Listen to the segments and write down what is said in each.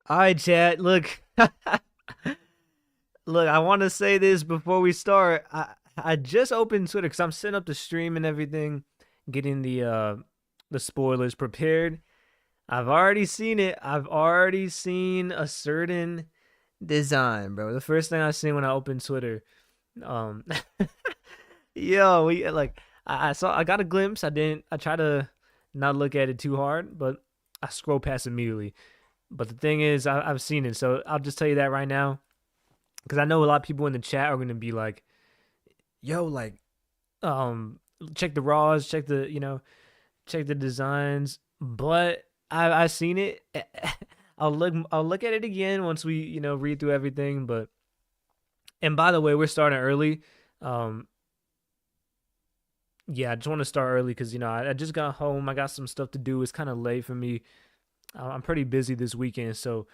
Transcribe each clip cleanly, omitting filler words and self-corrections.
All right, chat. Look, look. I want to say this before we start. I just opened Twitter because I'm setting up the stream and everything, getting the spoilers prepared. I've already seen it. I've already seen a certain design, bro. The first thing I seen when I opened Twitter. Um, yo, we like. I saw. I got a glimpse. I didn't. I try to not look at it too hard, but I scroll past immediately. But the thing is, I've seen it, so I'll just tell you that right now, because I know a lot of people in the chat are gonna be like, "Yo, like, um, check the raws, check the, check the designs." But I've seen it. I'll look at it again once we read through everything. But and by the way, we're starting early. Um, yeah, I just want to start early because I just got home. I got some stuff to do. It's kind of late for me. I'm pretty busy this weekend, so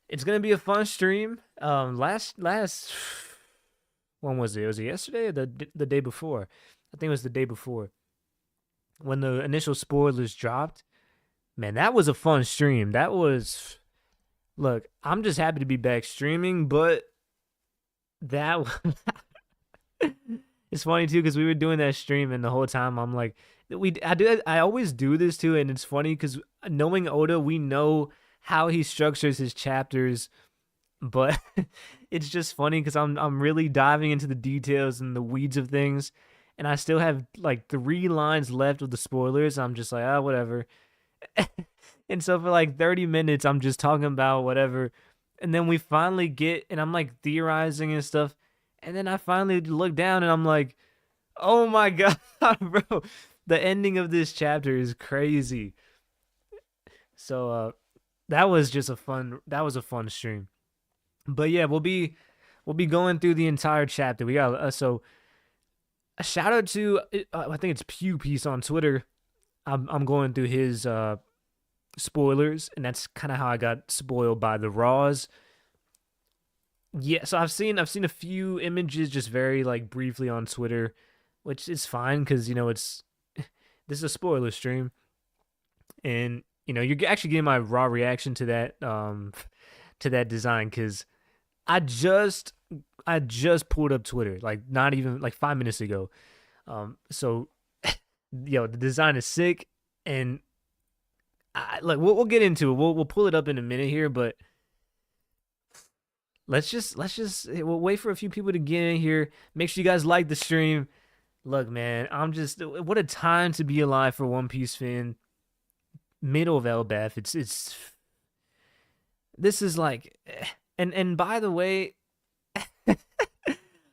it's gonna be a fun stream. Last when was it? Was it yesterday or the day before? I think it was the day before when the initial spoilers dropped. Man, that was a fun stream. That was look. I'm just happy to be back streaming, but that it's funny too because we were doing that stream and the whole time I'm like, I always do this too, and it's funny because knowing Oda, we know how he structures his chapters, but it's just funny because I'm really diving into the details and the weeds of things, and I still have like 3 lines left of the spoilers. I'm just like, ah, whatever. And so for like 30 minutes, I'm just talking about whatever, and then we finally get, and I'm like theorizing and stuff, and then I finally look down and I'm like, oh my god, bro, the ending of this chapter is crazy. So that was a fun stream. But yeah, we'll be going through the entire chapter. We got so a shout out to I think it's Pew Piece on Twitter. I'm going through his spoilers, and that's kind of how I got spoiled by the Raws. Yeah, so I've seen a few images just very like briefly on Twitter, which is fine because it's this is a spoiler stream, and you're actually getting my raw reaction to that to that design because I just I just pulled up Twitter like not even like 5 minutes ago. So the design is sick, and like we'll get into it. We'll pull it up in a minute here, but let's just we'll wait for a few people to get in here. Make sure you guys like the stream. Look, man, I'm just what a time to be alive for One Piece fan. Middle of Elbaf. It's this is like, and by the way,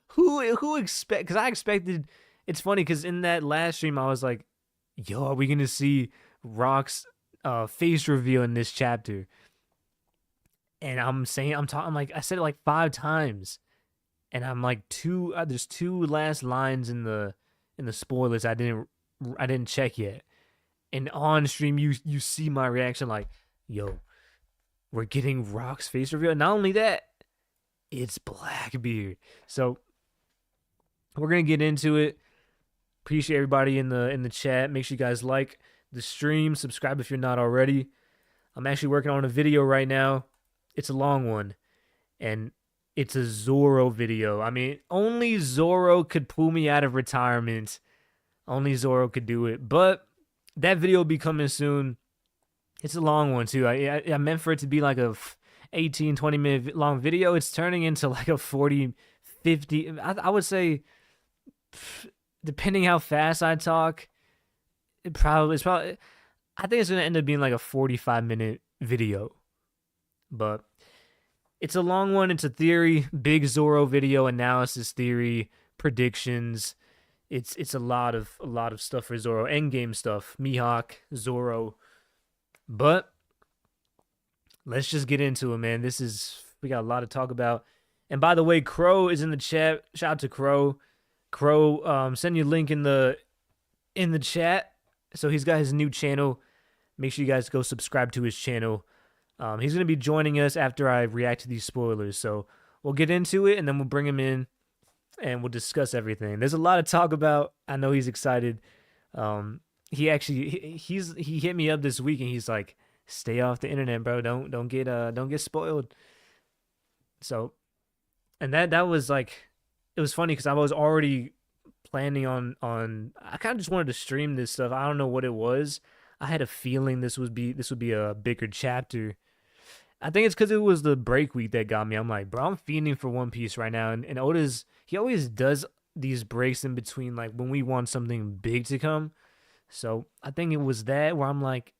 who expect? Because I expected. It's funny because in that last stream I was like, "Yo, are we gonna see Rock's face reveal in this chapter?" And I'm talking like I said it like 5 times, and I'm like there's 2 last lines in the spoilers I didn't check yet, and on stream you see my reaction like, "Yo, we're getting Rock's face reveal." Not only that, it's Blackbeard. So we're gonna get into it. Appreciate everybody in the chat. Make sure you guys like the stream, subscribe if you're not already. I'm actually working on a video right now. It's a long one, and it's a Zoro video. I mean, only Zoro could pull me out of retirement. Only Zoro could do it. But that video will be coming soon. It's a long one too. I meant for it to be like a 18, 20 minute long video. It's turning into like a 40, 50. I would say, depending how fast I talk, it's probably I think it's gonna end up being like a 45-minute video. But it's a long one. It's a theory, big Zoro video analysis theory, predictions. It's a lot of stuff for Zoro, endgame stuff, Mihawk, Zoro. But let's just get into it, man. We got a lot to talk about. And by the way, Crow is in the chat. Shout out to Crow. Crow, send you a link in the chat. So he's got his new channel. Make sure you guys go subscribe to his channel. He's gonna be joining us after I react to these spoilers. So we'll get into it, and then we'll bring him in, and we'll discuss everything. There's a lot to talk about. I know he's excited. He actually he hit me up this week, and he's like, stay off the internet, bro. Don't get spoiled. So, and that was like, it was funny because I was already planning on. I kind of just wanted to stream this stuff. I don't know what it was. I had a feeling this would be a bigger chapter. I think it's because it was the break week that got me. I'm like, bro, I'm fiending for One Piece right now, and Oda's, he always does these breaks in between, like when we want something big to come. So I think it was that where I'm like,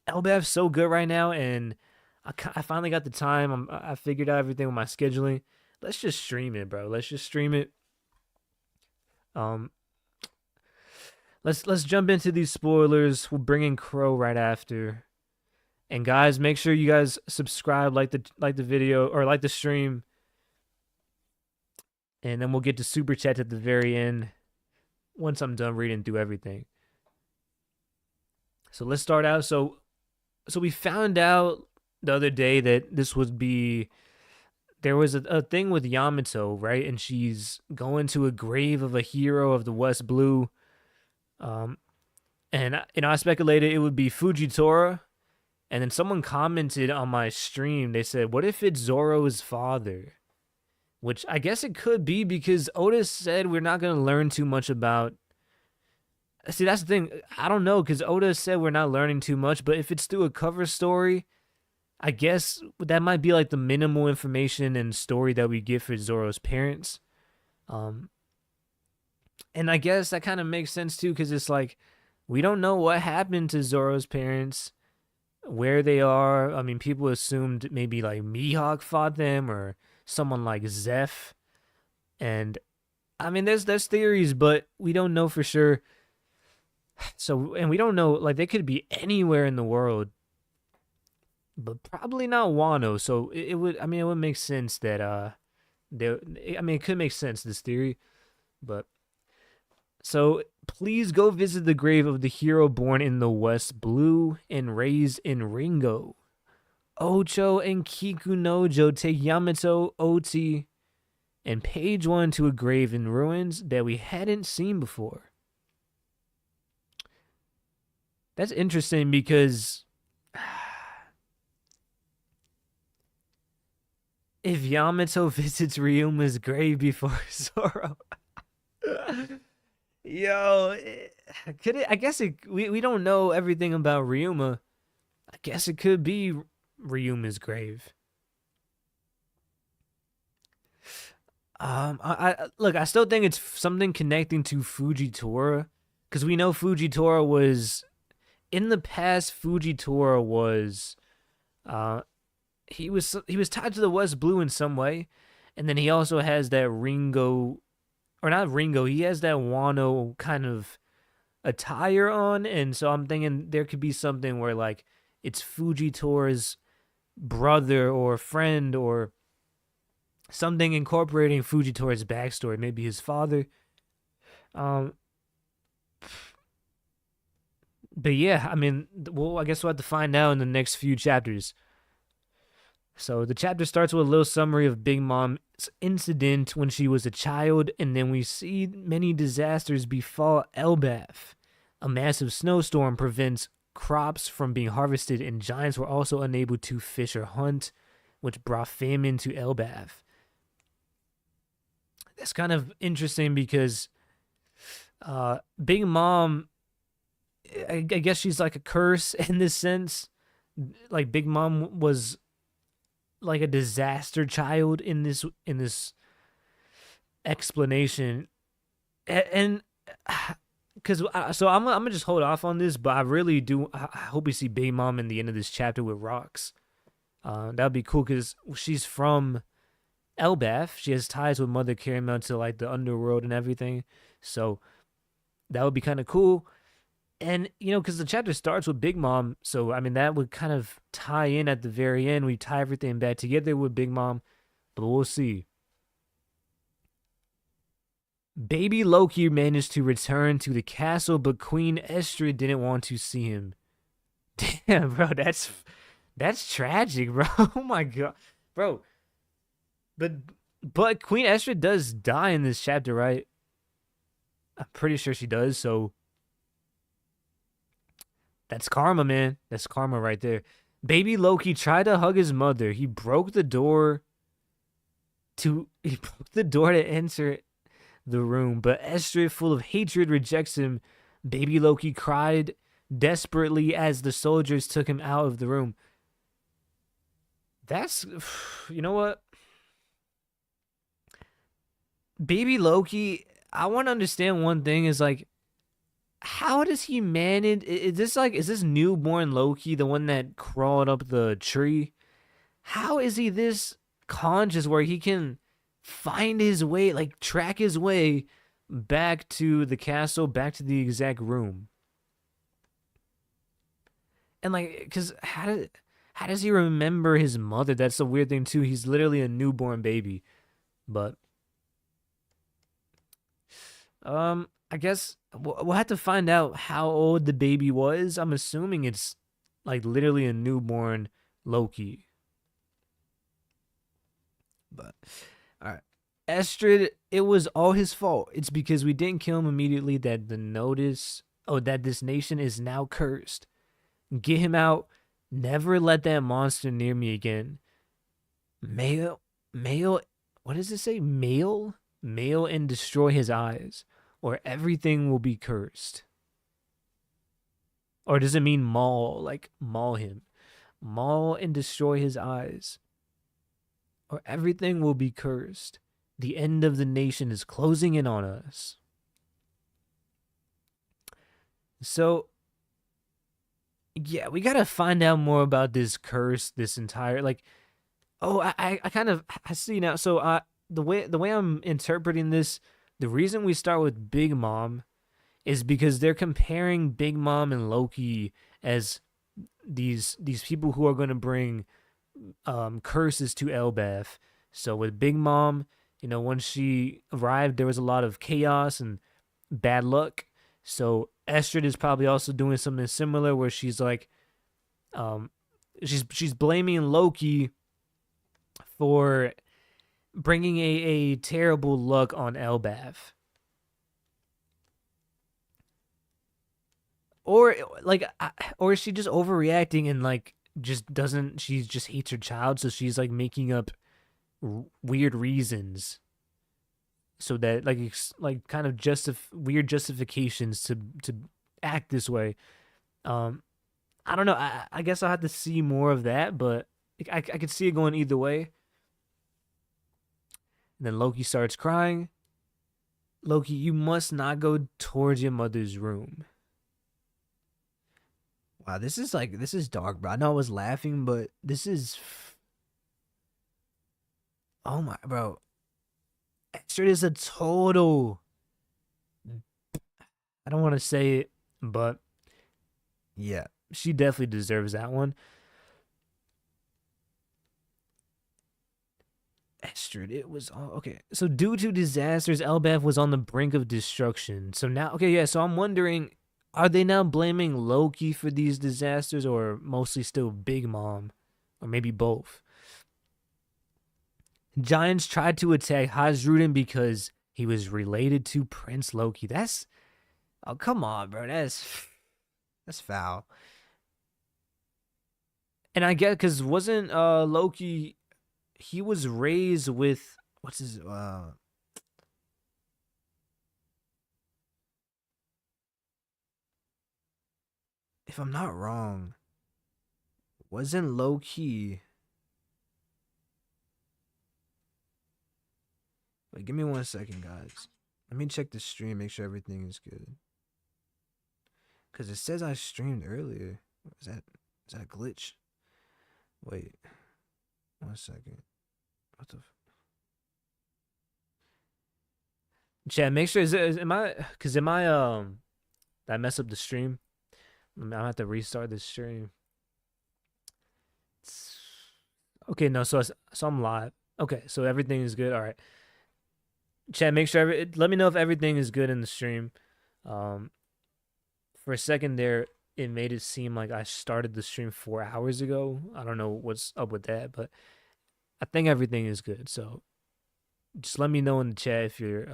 Elbaf's so good right now, and I finally got the time. I figured out everything with my scheduling. Let's just stream it, bro. Let's just stream it. Um, let's jump into these spoilers. We'll bring in Crow right after. And guys, make sure you guys subscribe, like the video or like the stream, and then we'll get to super chat at the very end once I'm done reading through everything. So let's start out. So we found out the other day that this would be, there was a thing with Yamato, right? And she's going to a grave of a hero of the West Blue. Um, and I speculated it would be Fujitora. And then someone commented on my stream. They said, "What if it's Zoro's father?" Which I guess it could be because Otis said we're not gonna learn too much about. See, that's the thing. I don't know because Oda said we're not learning too much. But if it's through a cover story, I guess that might be like the minimal information and story that we get for Zoro's parents. Um, and I guess that kind of makes sense too because it's like we don't know what happened to Zoro's parents, where they are. I mean, people assumed maybe like Mihawk fought them or someone like Zeph. And I mean, there's theories, but we don't know for sure. So, and we don't know, like, they could be anywhere in the world, but probably not Wano. So it would, I mean, it would make sense that, I mean, it could make sense, this theory, but so please go visit the grave of the hero born in the West Blue and raised in Ringo. Ocho and Kikunojo take Yamato, Oti, and Page One to a grave in ruins that we hadn't seen before. That's interesting because if Yamato visits Ryuma's grave before Zoro, yo, could it? I guess we don't know everything about Ryuma. I guess it could be Ryuma's grave. I look. I still think it's something connecting to Fujitora, because we know Fujitora was in the past. Fujitora was, he was tied to the West Blue in some way, and then he also has that Ringo, or not Ringo. He has that Wano kind of attire on, and so I'm thinking there could be something where like it's Fujitora's brother or friend or something incorporating Fujitora's backstory, maybe his father. Um, but yeah, I mean, well, I guess we'll have to find out in the next few chapters. So the chapter starts with a little summary of Big Mom's incident when she was a child, and then we see many disasters befall Elbaf. A massive snowstorm prevents crops from being harvested, and giants were also unable to fish or hunt, which brought famine to Elbaf. That's kind of interesting because Big Mom, I guess she's like a curse in this sense. Like Big Mom was like a disaster child in this explanation, and because so I'm gonna just hold off on this, but I really do. I hope we see Big Mom in the end of this chapter with rocks. That'd be cool because she's from Elbaf. She has ties with Mother Caramel to like the underworld and everything. So that would be kind of cool. And, you know, because the chapter starts with Big Mom. So, I mean, that would kind of tie in at the very end. We tie everything back together with Big Mom. But we'll see. Baby Loki managed to return to the castle, but Queen Estrid didn't want to see him. Damn, bro, that's tragic, bro. Oh my god. Bro, but Queen Estrid does die in this chapter, right? I'm pretty sure she does, so that's karma, man. That's karma right there. Baby Loki tried to hug his mother. He broke the door to enter the room, but Estrid, full of hatred, rejects him. Baby Loki cried desperately as the soldiers took him out of the room. That's, you know what? Baby Loki, I want to understand one thing is like, how does he manage? Is this newborn Loki the one that crawled up the tree? How is he this conscious where he can find his way, like track his way back to the castle, back to the exact room? And like, cause how does he remember his mother? That's the weird thing too. He's literally a newborn baby, but I guess we'll have to find out how old the baby was. I'm assuming it's like literally a newborn Loki. But all right, Estrid, it was all his fault. It's because we didn't kill him immediately that the notice. Oh, that this nation is now cursed. Get him out. Never let that monster near me again. Male. What does it say? Male, and destroy his eyes, or everything will be cursed. Or does it mean maul? Like maul him, maul and destroy his eyes, or everything will be cursed. The end of the nation is closing in on us. So yeah, we gotta find out more about this curse. This entire like, oh, I kind of I see now. So the way I'm interpreting this, the reason we start with Big Mom is because they're comparing Big Mom and Loki as these people who are going to bring curses to Elbaf. So with Big Mom, when she arrived, there was a lot of chaos and bad luck. So Estrid is probably also doing something similar where she's like, um, she's blaming Loki for bringing a terrible luck on Elbaf. Or like, or is she just overreacting and like just doesn't? She just hates her child, so she's like making up weird reasons so that like like kind of weird justifications to act this way. Um, I don't know. I guess I'll have to see more of that, but I could see it going either way. And then Loki starts crying. Loki, you must not go towards your mother's room. Wow, this is dark, bro. I know I was laughing, but this is, oh my, bro. Astrid is a total. I don't want to say it, but yeah, she definitely deserves that one. Estrid, it was all okay. So due to disasters, Elbaf was on the brink of destruction. So now, okay, yeah. So I'm wondering, are they now blaming Loki for these disasters, or mostly still Big Mom, or maybe both? Giants tried to attack Hajrudin because he was related to Prince Loki. That's, oh come on, bro. That's foul. And I get because wasn't Loki, he was raised with what's his if I'm not wrong, wasn't Loki. Wait, give me 1 second, guys. Let me check the stream, make sure everything is good. Cause it says I streamed earlier. Is that a glitch? Wait, 1 second. What the? Chat, make sure am I? Cause am I did I mess up the stream? I'm gonna have to restart the stream. Okay, no, so I'm live. Okay, so everything is good. All right, chat. Make sure let me know if everything is good in the stream. Um, for a second there, it made it seem like I started the stream 4 hours ago. I don't know what's up with that, but I think everything is good. So just let me know in the chat if you're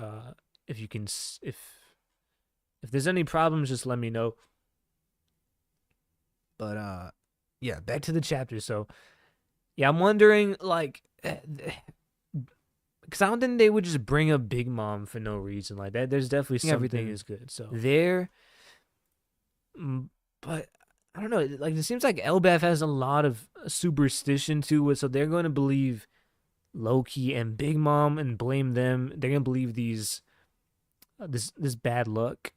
if you can if there's any problems, just let me know. But yeah, back to the chapter. So yeah, I'm wondering like, because I don't think they would just bring up Big Mom for no reason like that. There's definitely Everything something is good. So there, but I don't know. Like it seems like Elbaf has a lot of superstition to it, so they're going to believe Loki and Big Mom and blame them. They're going to believe this bad luck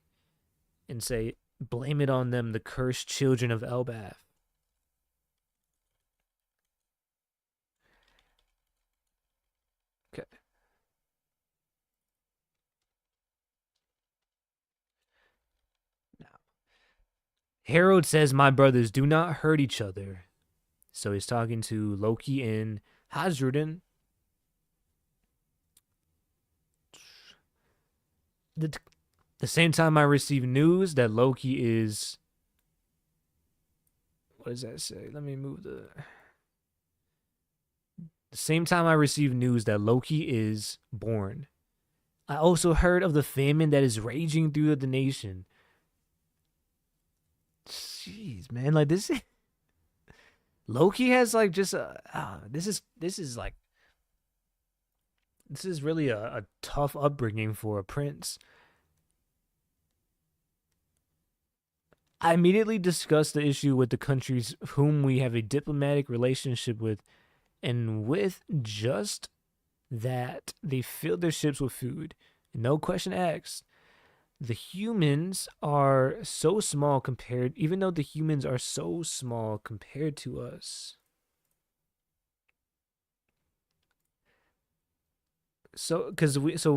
and say blame it on them, the cursed children of Elbaf. Okay. Now, Harold says, "My brothers, do not hurt each other." So he's talking to Loki and Hajrudin. The, the same time I receive news that Loki is. What does that say? Let me move the. The same time I receive news that Loki is born, I also heard of the famine that is raging through the nation. Jeez, man, like this. Loki has like just this is like this is really a tough upbringing for a prince. I immediately discussed the issue with the countries whom we have a diplomatic relationship with, and with just that, they filled their ships with food. No question asked. The humans are so small compared, even though the humans are so small compared to us. So,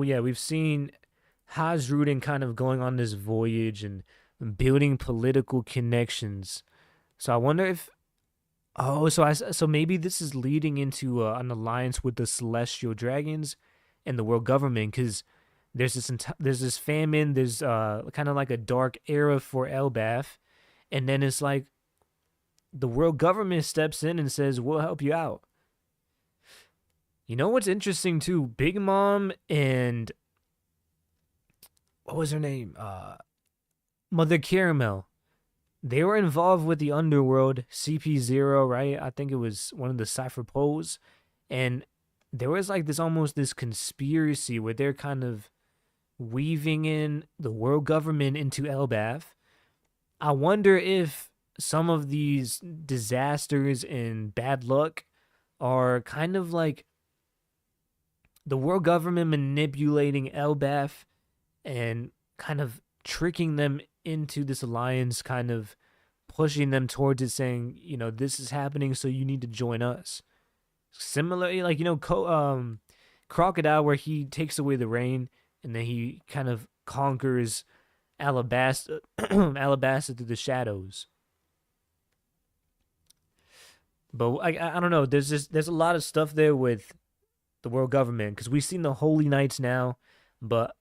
yeah, we've seen Hajrudin kind of going on this voyage and building political connections. So I wonder if so maybe this is leading into an alliance with the celestial dragons and the world government because there's this famine, there's kind of like a dark era for Elbaf, and then it's like the world government steps in and says we'll help you out. You know what's interesting too? Big Mom and what was her name? Mother Caramel. They were involved with the underworld, CP0, right? I think it was one of the Cypher Poles. And there was like this conspiracy where they're kind of weaving in the world government into Elbaf. I wonder if some of these disasters and bad luck are kind of like the world government manipulating Elbaf and kind of tricking them into this alliance, kind of pushing them towards it, saying, this is happening, so you need to join us. Similarly, like, Crocodile, where he takes away the rain and then he kind of conquers Alabasta, Alabasta through the shadows. But I don't know. There's a lot of stuff there with the world government because we've seen the Holy Knights now, but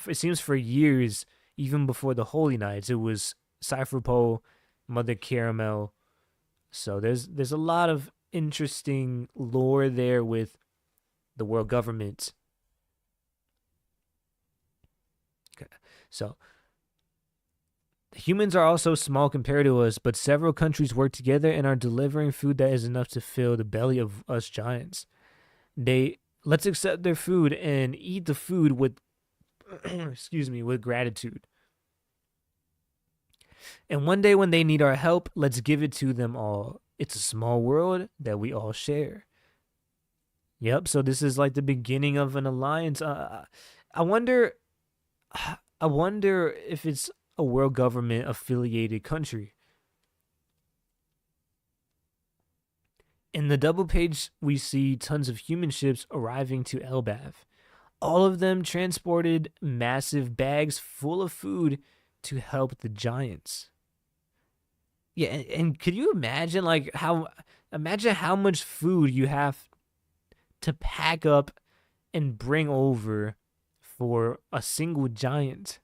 it seems for years, even before the Holy Knights, it was Cypher Pole, Mother Caramel. So there's a lot of interesting lore there with the world government. Okay. So humans are also small compared to us, but several countries work together and are delivering food that is enough to fill the belly of us giants. Let's accept their food and eat the food with with gratitude. And one day when they need our help, let's give it to them all. It's a small world that we all share. Yep, so this is like the beginning of an alliance. I wonder if it's a world government affiliated country. In the double page, we see tons of human ships arriving to Elbaf. All of them transported massive bags full of food to help the giants. Yeah, and could you imagine how much food you have to pack up and bring over for a single giant?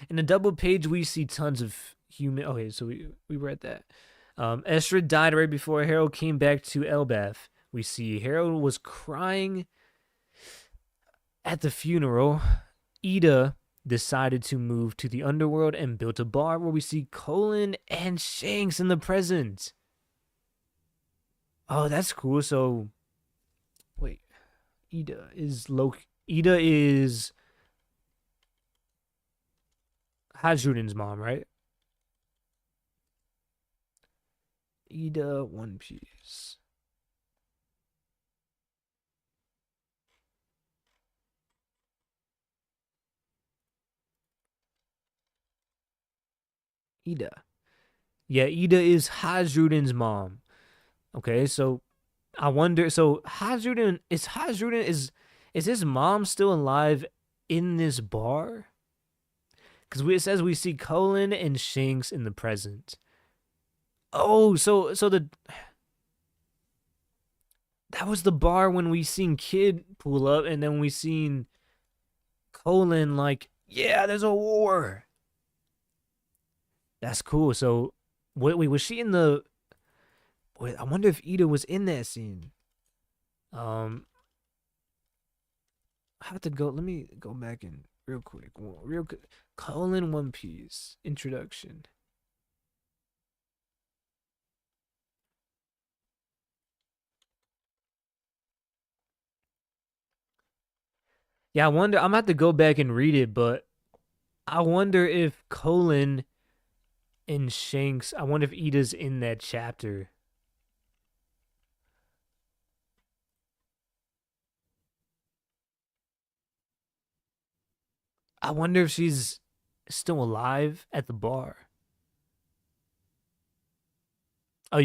In the double page, we see tons of human. Okay, so we read that. Estrid died right before Harold came back to Elbaf. We see Harold was crying at the funeral. Ida decided to move to the underworld and built a bar where we see Colin and Shanks in the present. Oh, that's cool. So, wait, Ida is Loki. Ida is Hajrudin's mom, right? Ida One Piece. Ida. Yeah, Ida is Hajrudin's mom. Okay, so I wonder. So Hajrudin is his mom still alive in this bar? Because it says we see Colin and Shanks in the present. Oh, so the that was the bar when we seen Kid pull up, and then we seen Colin like, yeah, there's a war. That's cool. So, wait, was she in the? Wait, I wonder if Ida was in that scene. Um, I have to go. Let me go back and real quick. Real quick. Colin One Piece introduction. Yeah, I wonder. I'm gonna have to go back and read it, but I wonder if Colin and Shanks. I wonder if Ida's in that chapter. I wonder if she's still alive at the bar. Oh,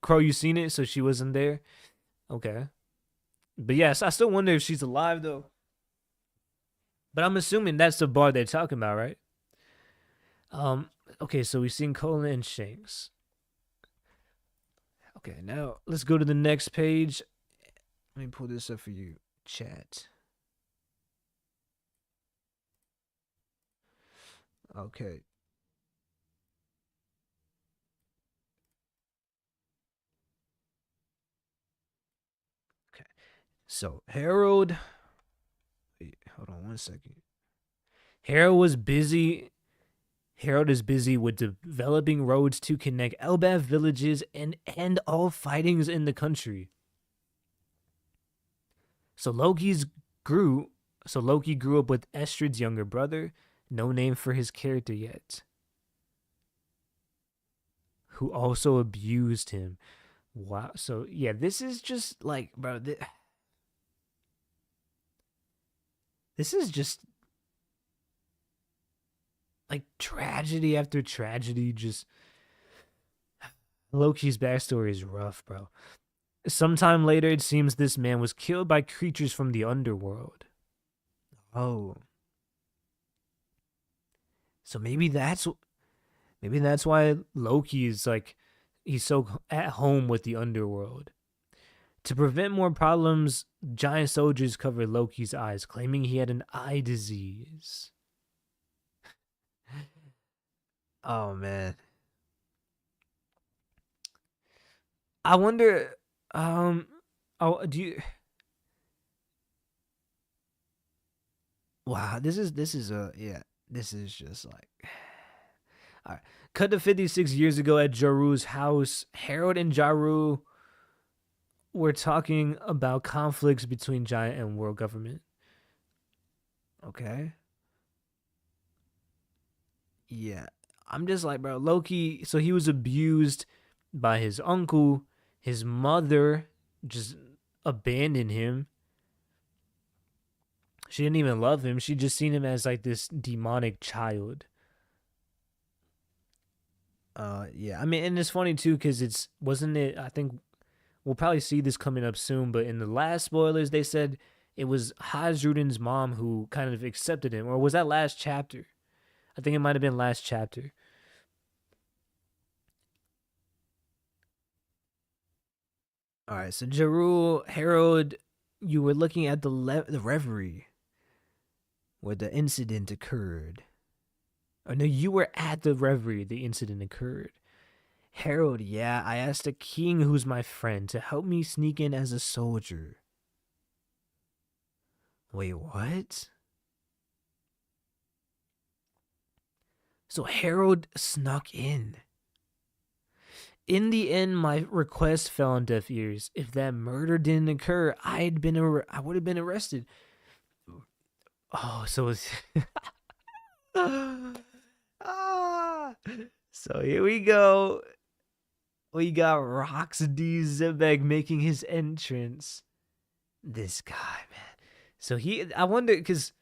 Crow, you seen it? So she wasn't there. Okay, but yes, I still wonder if she's alive though. But I'm assuming that's the bar they're talking about, right? Um. Okay, so we've seen Colin and Shanks. Okay, now let's go to the next page. Let me pull this up for you, chat. Okay. Okay. So Harold, wait, hold on 1 second. Harold was busy. Harold is busy with developing roads to connect Elbaf villages and end all fightings in the country. So Loki's grew. So Loki grew up with Estrid's younger brother. No name for his character yet. Who also abused him. Wow. So yeah, this is just like, bro. This is just like tragedy after tragedy. Just Loki's backstory is rough, bro. Sometime later, it seems this man was killed by creatures from the underworld. Oh, so maybe that's why Loki is like he's so at home with the underworld. To prevent more problems, giant soldiers covered Loki's eyes, claiming he had an eye disease. Oh man, I wonder. Um, oh, do you? Wow, this is a yeah. This is just like. All right. Cut to 56 years ago at Jaru's house. Harold and Jaru were talking about conflicts between Giant and world government. Okay. Yeah. I'm just like, bro, Loki, so he was abused by his uncle. His mother just abandoned him. She didn't even love him. She just seen him as like this demonic child. Yeah. I mean, and it's funny too cuz it's wasn't it I think we'll probably see this coming up soon, but in the last spoilers they said it was Hajrudin's mom who kind of accepted him, or was that last chapter? I think it might have been last chapter. All right, so Jarul, Harold, you were looking at the reverie where the incident occurred. Oh no, you were at the reverie the incident occurred. Harold, yeah, I asked the king, who's my friend, to help me sneak in as a soldier. Wait, what? So Harold snuck in. In the end, my request fell on deaf ears. If that murder didn't occur, I would have been arrested. Oh, so it's ah. So here we go. We got Roxy Xebec making his entrance. This guy, man. So I wonder, because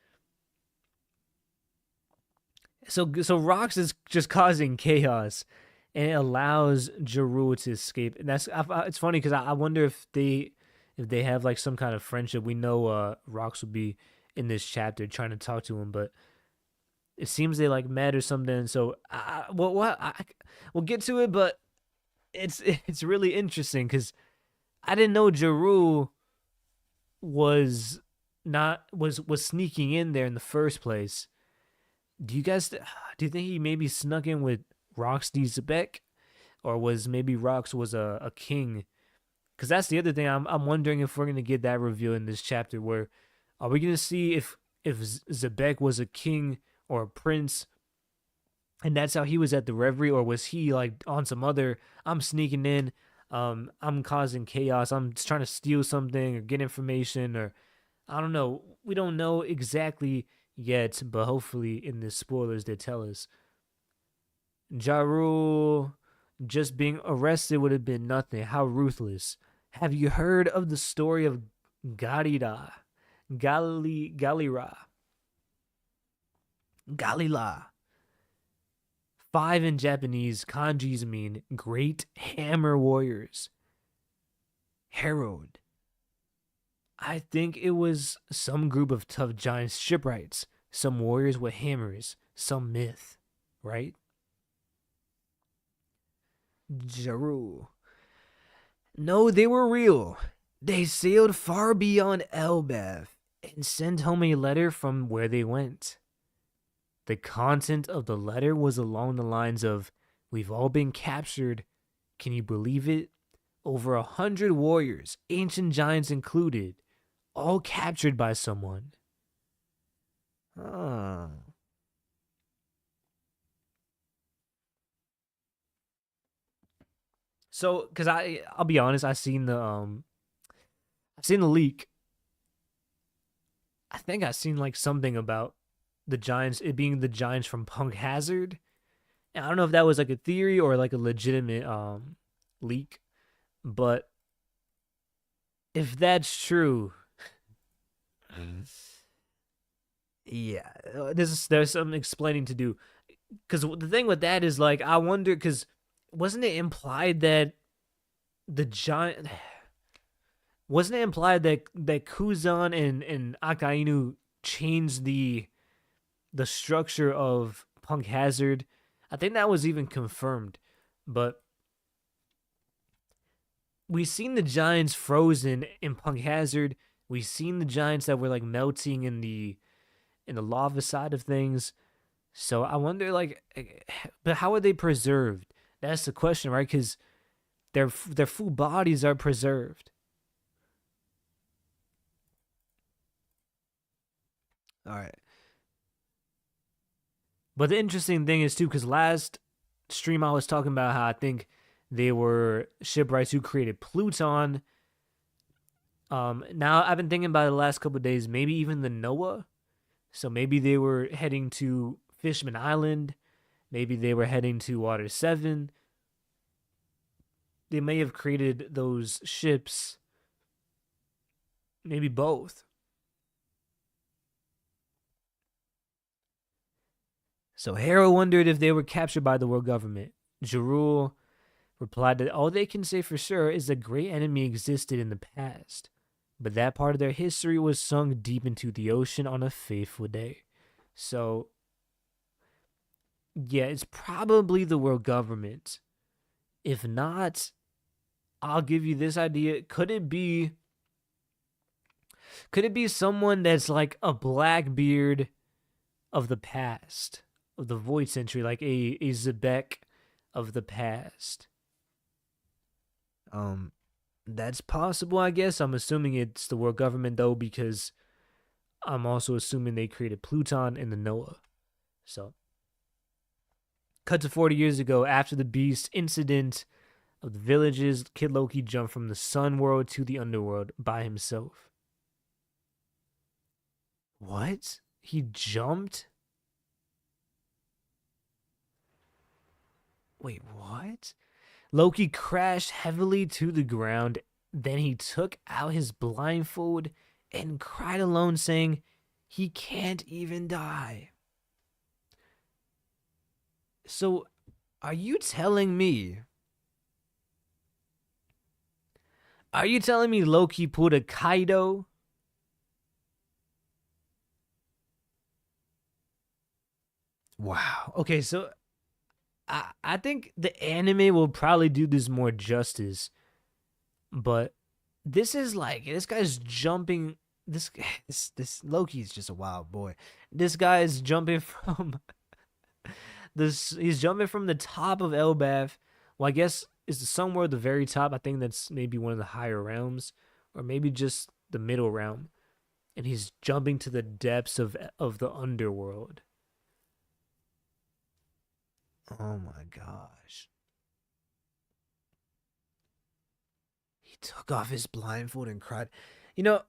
so Rox is just causing chaos, and it allows Jarul to escape. And it's funny because I wonder if they have like some kind of friendship. We know Rox will be in this chapter trying to talk to him, but it seems they like met or something. So we'll get to it, but it's really interesting because I didn't know Jarul was sneaking in there in the first place. Do you think he maybe snuck in with Roxy Xebec, or was maybe Rox was a king? Because that's the other thing. I'm wondering if we're gonna get that reveal in this chapter. Where are we gonna see if Xebec was a king or a prince, and that's how he was at the reverie, or was he like on some other? I'm sneaking in. I'm causing chaos. I'm just trying to steal something or get information, or I don't know. We don't know exactly yet, but hopefully in the spoilers they tell us. Ja Rule just being arrested would have been nothing. How ruthless. Have you heard of the story of Galira? Galira. Galila. 5 in Japanese, kanjis mean great hammer warriors. Herod. I think it was some group of tough giants, shipwrights, some warriors with hammers, some myth, right? Jaru. No, they were real. They sailed far beyond Elbaf and sent home a letter from where they went. The content of the letter was along the lines of, "We've all been captured. Can you believe it? Over 100 warriors, ancient giants included, all captured by someone." Ah. So, because I'll be honest, I've seen the leak. I think I've seen like something about the Giants, it being the Giants from Punk Hazard. And I don't know if that was like a theory or like a legitimate leak, but if that's true, yeah, there's some explaining to do. Because the thing with that is like I wonder, because wasn't it implied that the giant wasn't it implied that Kuzan and Akainu changed the structure of Punk Hazard? I think that was even confirmed, but we've seen the giants frozen in Punk Hazard. We've seen the giants that were like melting in the lava side of things. So I wonder, like, but how are they preserved? That's the question, right? Because their full bodies are preserved. All right. But the interesting thing is too, because last stream I was talking about how I think they were shipwrights who created Pluton. Now I've been thinking about it the last couple of days, maybe even the Noah. So maybe they were heading to Fishman Island. Maybe they were heading to Water 7. They may have created those ships. Maybe both. So Hera wondered if they were captured by the world government. Jarul replied that all they can say for sure is a great enemy existed in the past, but that part of their history was sunk deep into the ocean on a fateful day. So, yeah, it's probably the world government. If not, I'll give you this idea. Could it be someone that's like a Blackbeard of the past, of the Void Century, like a Xebec of the past? That's possible, I guess. I'm assuming it's the world government though, because I'm also assuming they created Pluton and the Noah. So Cut to 40 years ago, after the beast incident of the villages, Kid Loki jumped from the sun world to the underworld by himself. What? He jumped? Wait, what? Loki crashed heavily to the ground. Then he took out his blindfold and cried alone, saying, he can't even die. So, are you telling me? Are you telling me Loki pulled a Kaido? Wow. Okay, so I think the anime will probably do this more justice, but this is like this guy's jumping. This Loki is just a wild boy. This guy is jumping from this. He's jumping from the top of Elbaf. Well, I guess is somewhere at the very top. I think that's maybe one of the higher realms, or maybe just the middle realm. And he's jumping to the depths of the underworld. Oh my gosh. He took off his blindfold and cried. You know,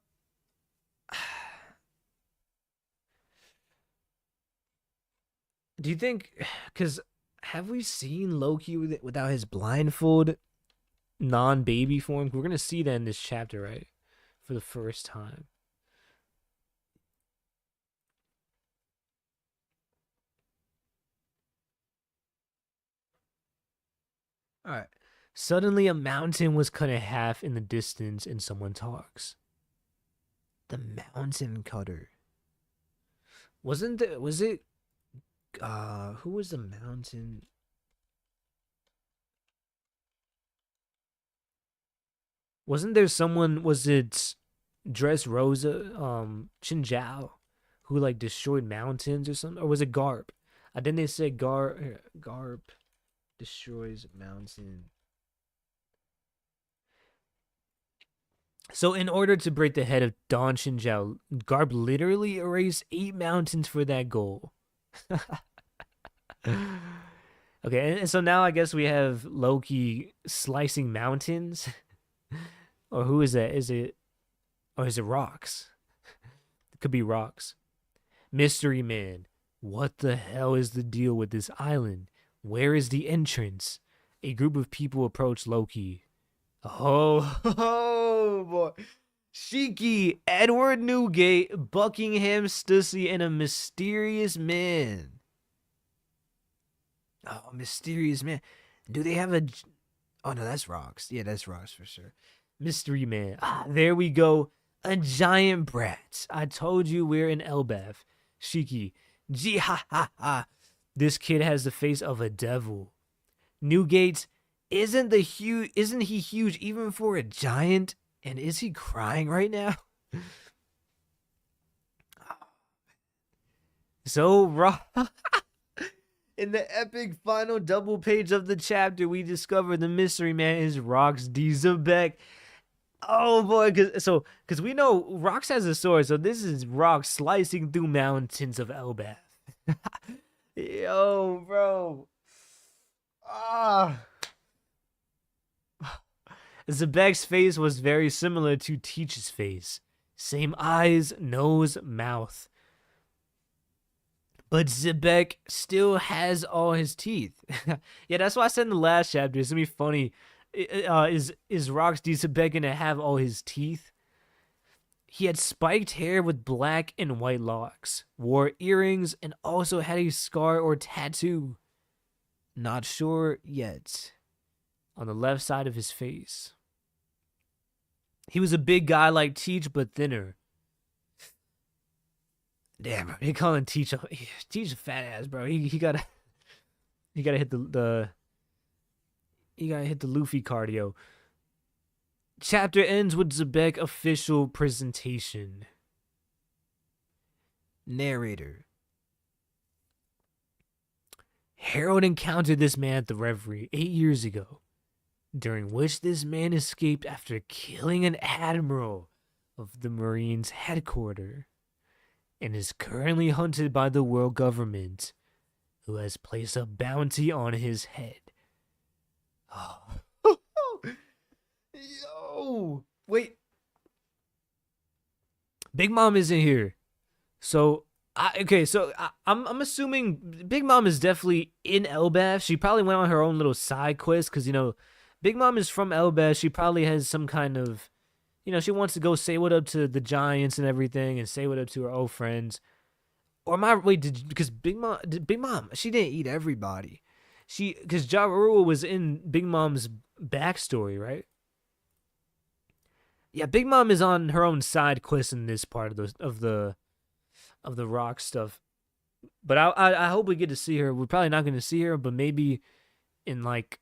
do you think, because have we seen Loki without his blindfold, non-baby form? We're going to see that in this chapter, right? For the first time. All right. Suddenly, a mountain was cut in half in the distance, and someone talks. The mountain cutter. Wasn't there? Was it? Who was the mountain? Wasn't there someone? Was it Dressrosa? Chinjiao, who like destroyed mountains or something, or was it Garp? I think they said Garp destroys mountain. So in order to break the head of Don Chinjiao, Garp literally erased 8 mountains for that goal. Okay, and so now I guess we have Loki slicing mountains. Or who is that? Is it rocks? It could be rocks. Mystery Man. What the hell is the deal with this island? Where is the entrance? A group of people approach Loki. Oh boy. Shiki, Edward Newgate, Buckingham Stussy, and a mysterious man. Oh, mysterious man. Do they have a... Oh, no, that's rocks. Yeah, that's rocks for sure. Mystery man. Ah, there we go. A giant brat. I told you we're in Elbaf. Shiki. Gee ha ha ha. This kid has the face of a devil. Newgate, isn't he huge even for a giant? And is he crying right now? So in the epic final double page of the chapter, we discover the mystery man is Rox D. Xebec. Oh boy, because we know Rox has a sword, so this is Rox slicing through mountains of Elbaf. Yo, bro. Ah. Xebec's face was very similar to Teach's face. Same eyes, nose, mouth. But Xebec still has all his teeth. Yeah, that's why I said in the last chapter, it's going to be funny. Is Rox D. Xebec going to have all his teeth? He had spiked hair with black and white locks, wore earrings, and also had a scar or tattoo. Not sure yet. On the left side of his face. He was a big guy like Teach, but thinner. Damn, bro. He calling Teach a fat ass, bro. He gotta hit the he gotta hit the Luffy cardio. Chapter ends with Xebec official presentation. Narrator. Harold encountered this man at the Reverie 8 years ago, during which this man escaped after killing an admiral of the Marines' headquarters, and is currently hunted by the world government. who has placed a bounty on his head. Oh. Yo, wait. Big Mom isn't here. So I'm assuming Big Mom is definitely in Elbaf. She probably went on her own little side quest because Big Mom is from Elbaf. She probably has some kind of, she wants to go say what up to the giants and everything, and say what up to her old friends. Or my wait, because Big Mom, she didn't eat everybody. Because Ja Rule was in Big Mom's backstory, right? Yeah, Big Mom is on her own side quest in this part of the rock stuff. But I hope we get to see her. We're probably not going to see her, but in like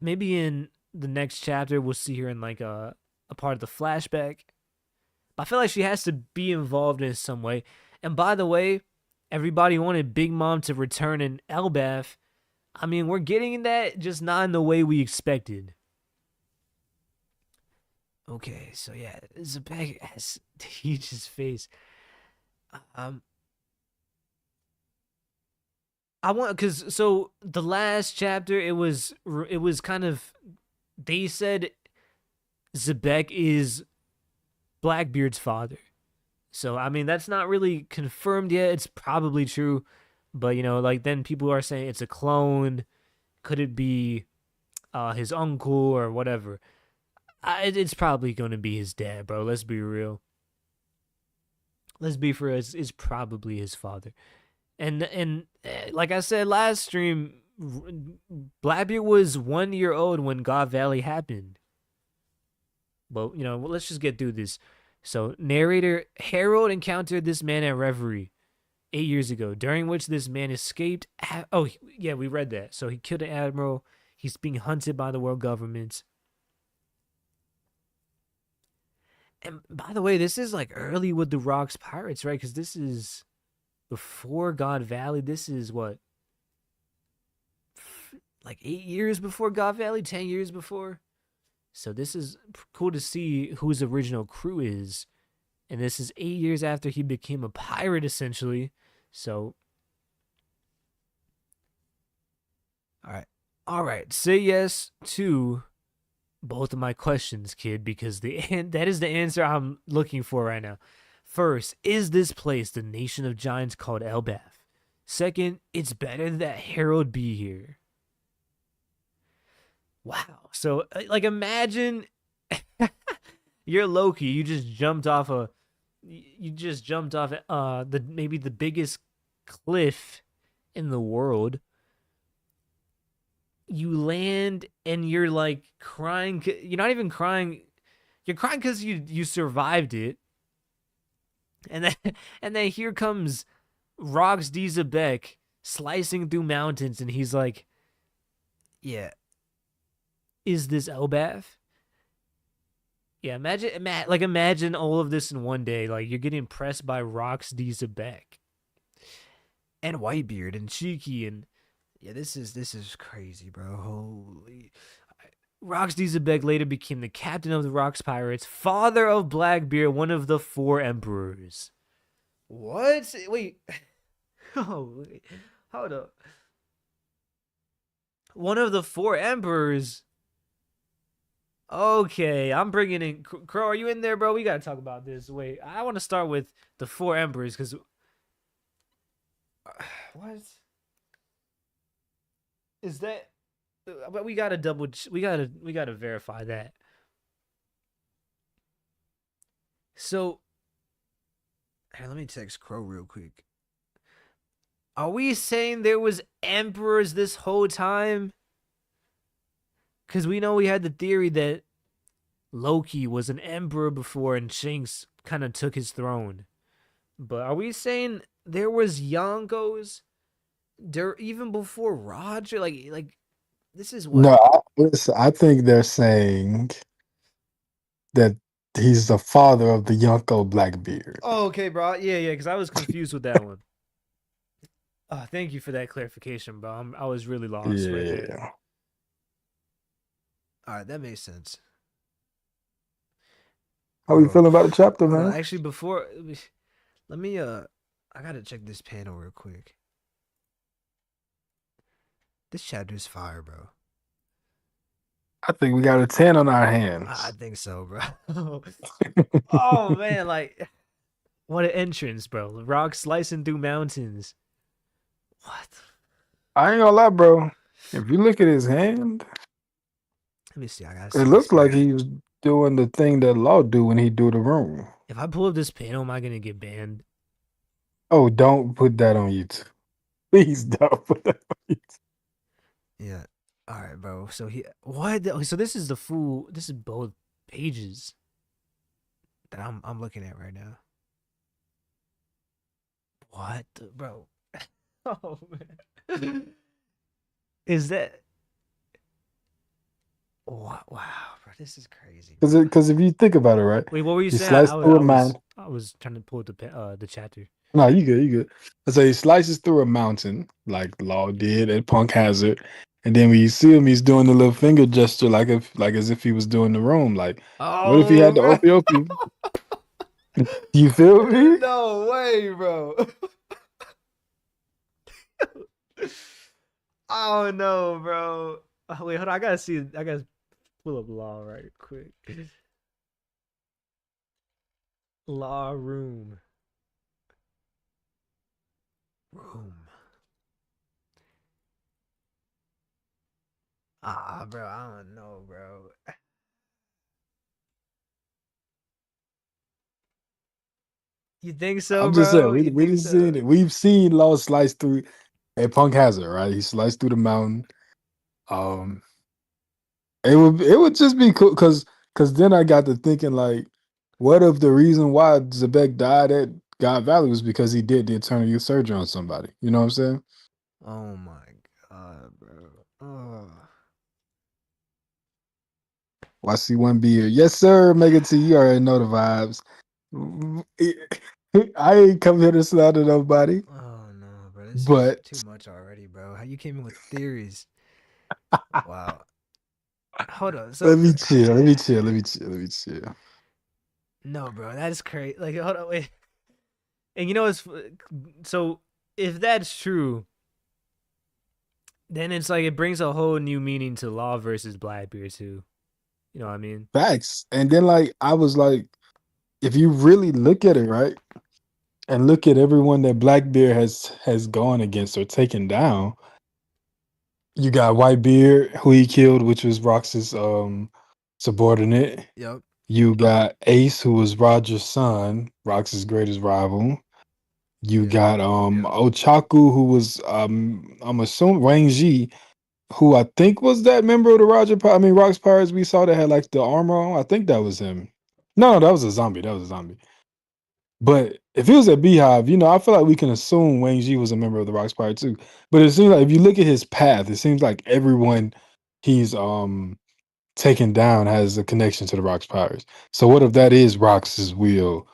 maybe in the next chapter we'll see her in like a part of the flashback. I feel like she has to be involved in some way. And by the way, everybody wanted Big Mom to return in Elbaf. I mean, we're getting that, just not in the way we expected. Okay, so yeah, Xebec has Teach's face. Um, I want because so the last chapter it was kind of, they said Xebec is Blackbeard's father. So I mean that's not really confirmed yet. It's probably true, but like then people are saying it's a clone. Could it be his uncle or whatever? It's probably going to be his dad, bro. Let's be real. Let's be for us. It's probably his father. And like I said last stream, Blackbeard was 1 year old when God Valley happened. But let's just get through this. So narrator Harold encountered this man at Reverie 8 years ago, during which this man escaped. Oh yeah, we read that. So he killed an admiral. He's being hunted by the world governments. And by the way, this is like early with the Rocks Pirates, right? Because this is before God Valley. This is what, like 8 years before God Valley, 10 years before. So this is cool to see whose original crew is. And this is 8 years after he became a pirate, essentially. So, all right. Say yes to both of my questions, kid, because that is the answer I'm looking for right now. First, is this place the nation of giants called Elbaf? Second, it's better that Harold be here. Wow. So, like, imagine you're Loki. You just jumped off maybe the biggest cliff in the world. You land and you're like crying. You're not even crying. You're crying because you survived it. And then here comes Rox D. Xebec slicing through mountains, and he's like, "Yeah, is this Elbaf?" Yeah, imagine all of this in one day. Like you're getting impressed by Rox D. Xebec and Whitebeard and Cheeky, and yeah, this is crazy, bro. Holy. Rox D. Xebec later became the captain of the Rocks Pirates, father of Blackbeard, one of the 4 emperors. What? Wait. Oh, wait. Hold up. One of the 4 emperors. Okay, I'm bringing in Crow. Are you in there, bro? We gotta talk about this. Wait, I want to start with the 4 emperors because what is that? But we gotta we gotta verify that. So, here, let me text Crow real quick. Are we saying there was emperors this whole time? Because we know we had the theory that Loki was an emperor before and Shanks kind of took his throne. But are we saying there was Yonkos there even before Roger? Like this is what? No, I think they're saying that he's the father of the Yonko Blackbeard. Oh, okay, bro. Yeah, because I was confused with that one. Thank you for that clarification, bro. I was really lost right there. Yeah. All right, that makes sense. How you Bro, feeling about the chapter, hold on. man? Actually, before let me I gotta check this panel real quick. This chapter's fire, bro. I think we got a 10 on our I hands. think so, bro. Oh man, like what an entrance, bro. Rocks slicing through mountains. What? I ain't gonna lie, bro. If you look at his hand, Let me see. I gotta it see this looked like thing. he was doing the thing that Law do when he do the room. If I pull up this panel, am I gonna get banned? Oh, don't put that on YouTube. Please don't put that on YouTube. Yeah. All right, bro. So he what? So this is the full. This is both pages that I'm looking at right now. What, bro? Oh man. Is that? Wow, bro. This is crazy, bro. Because if you think about it, right, Wait, what were you he saying? I, sliced was through I a was mountain. I was trying to pull the chapter. No, you good, you good. So he slices through a mountain like Law did at Punk Hazard, and then when you see him, he's doing the little finger gesture like as if he was doing the room. Like, what if he had Oh, the bro. opie opie? You feel me? No way, bro. Oh no, bro. Oh, wait, hold on. I gotta see. I gotta pull up law right quick. Law room. Ah, bro. I don't know, bro. You think so, I'm just saying, bro? we You we think just seen so? it. We've seen Law slice through at Punk Hazard, right? He sliced through the mountain. Um, it would just be cool because then I got to thinking like, what if the reason why Xebec died at God Valley was because he did the eternal youth surgery on somebody? You know what I'm saying? Oh my god, bro. Oh. YC1 beer, yes sir. Make it to you. Already know the vibes. I ain't come here to slander nobody, Oh no, bro. This is but too much already, bro. How you came in with theories? Wow. Hold on. let So me chill. Let me chill. Let me chill. Let me chill. no, bro. That is crazy. Like, hold on, wait. And you know it's so if that's true, then it's like it brings a whole new meaning to Law versus Blackbeard too. You know what I mean? Facts. And then like I was like, if you really look at it, right, and look at everyone that Blackbeard has gone against or taken down, you got Whitebeard, who he killed, which was Rox's subordinate. Yep. You got Ace, who was Roger's son, Rox's greatest rival. You Yeah. got Ochaku, who was I'm assuming Wang Ji, who I think was that member of the Rock's Pirates we saw that had like the armor on. I think that was him. No, that was a zombie. That was a zombie. But if it was a Beehive, I feel like we can assume Wang Ji was a member of the Rock Spire too. But it seems like if you look at his path, it seems like everyone he's taken down has a connection to the Rock Spires. So what if that is Rox's will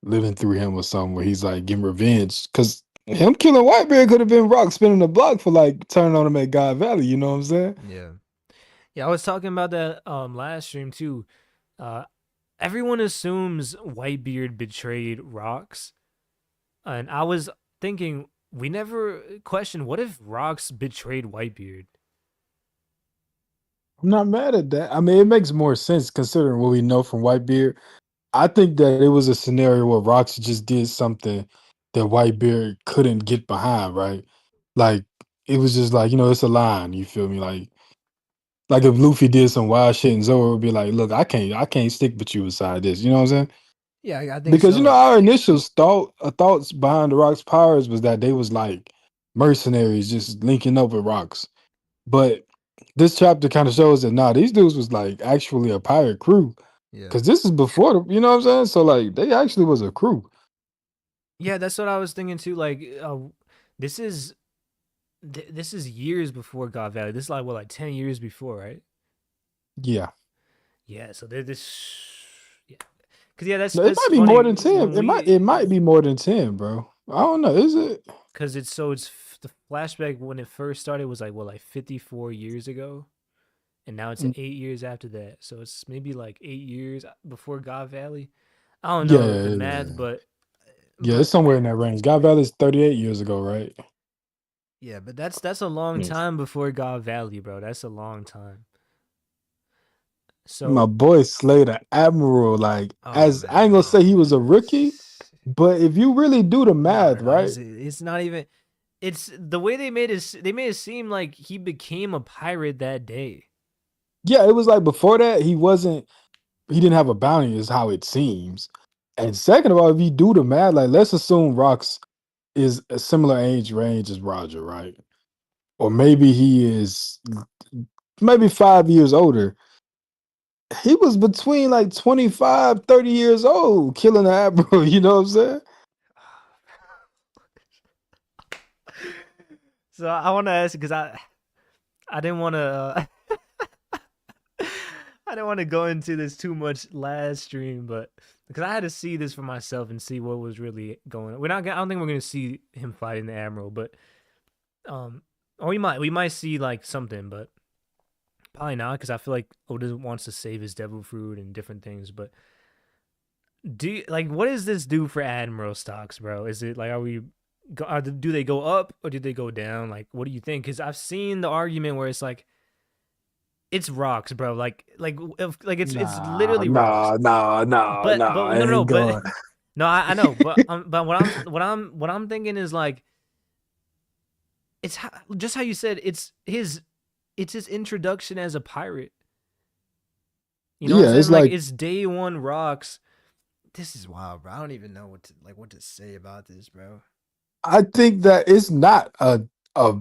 living through him or something where he's like getting revenge? Because him killing Whitebeard could have been Rock spinning the block for like turning on him at God Valley. You know what I'm saying? Yeah. Yeah, I was talking about that last stream too. Uh Everyone assumes Whitebeard betrayed Rocks. And I was thinking we never questioned what if Rocks betrayed Whitebeard? I'm not mad at that. I mean, it makes more sense considering what we know from Whitebeard. I think that it was a scenario where Rox just did something that Whitebeard couldn't get behind, right? Like it was just like, it's a line, you feel me? Like if Luffy did some wild shit and Zoro would be like, look, I can't stick with you beside this. You know what I'm saying? Yeah, I think Because so. our initial thoughts behind the Rock's powers was that they was like mercenaries just linking up with Rocks. But this chapter kind of shows that these dudes was like actually a pirate crew. Yeah. Cause this is before you know what I'm saying? So like they actually was a crew. Yeah, that's what I was thinking too. Like, this is this is years before God Valley. This is like what, like 10 years before, right? Yeah. Yeah. So they're this. Yeah, because yeah, that's No, it that's might be more funny than 10. when It might be more than 10, bro. I don't know. Is it? because it's the flashback when it first started was like what, like 54 years ago, and now it's Mm, 8 years after that. So it's maybe like 8 years before God Valley. I don't Yeah, know yeah, the yeah, math, yeah. but Yeah, it's but somewhere in that range. God Valley's 38 years ago, right? Yeah, but that's a long Yes. time before God Valley, bro. That's a long time. My So, boy slayed an admiral. Like, oh as I ain't man, gonna say oh he was a man. rookie, but if you really do the No, math, no, right? it's not even. It's the way they made it. They made it seem like he became a pirate that day. Yeah, it was like before that, he wasn't, he didn't have a bounty, is how it seems. And second of all, if you do the math, like let's assume Rocks is a similar age range as Roger, right? Or maybe he is maybe 5 years older. He was between like 25, 30 years old, killing the admiral, you know what I'm saying? So I want to ask because I didn't want to. I didn't want to go into this too much last stream, but because I had to see this for myself and see what was really going on. We're not. I don't think we're gonna see him fighting the admiral, but um, or we might see like something, but probably not because I feel like Oda wants to save his devil fruit and different things. But like what does this do for admiral stocks, bro? Is it like do they go up or do they go down? Like what do you think? Because I've seen the argument where it's like it's rocks, bro. Like it's Nah, literally rocks. nah, nah, nah, But nah. no, I no, ain't but going. no, I know, but what I'm thinking is like just how you said it's his introduction as a pirate. You know what I'm Yeah, saying? it's Like like it's day one rocks. This is wild, bro. I don't even know what to say about this, bro. I think that it's not a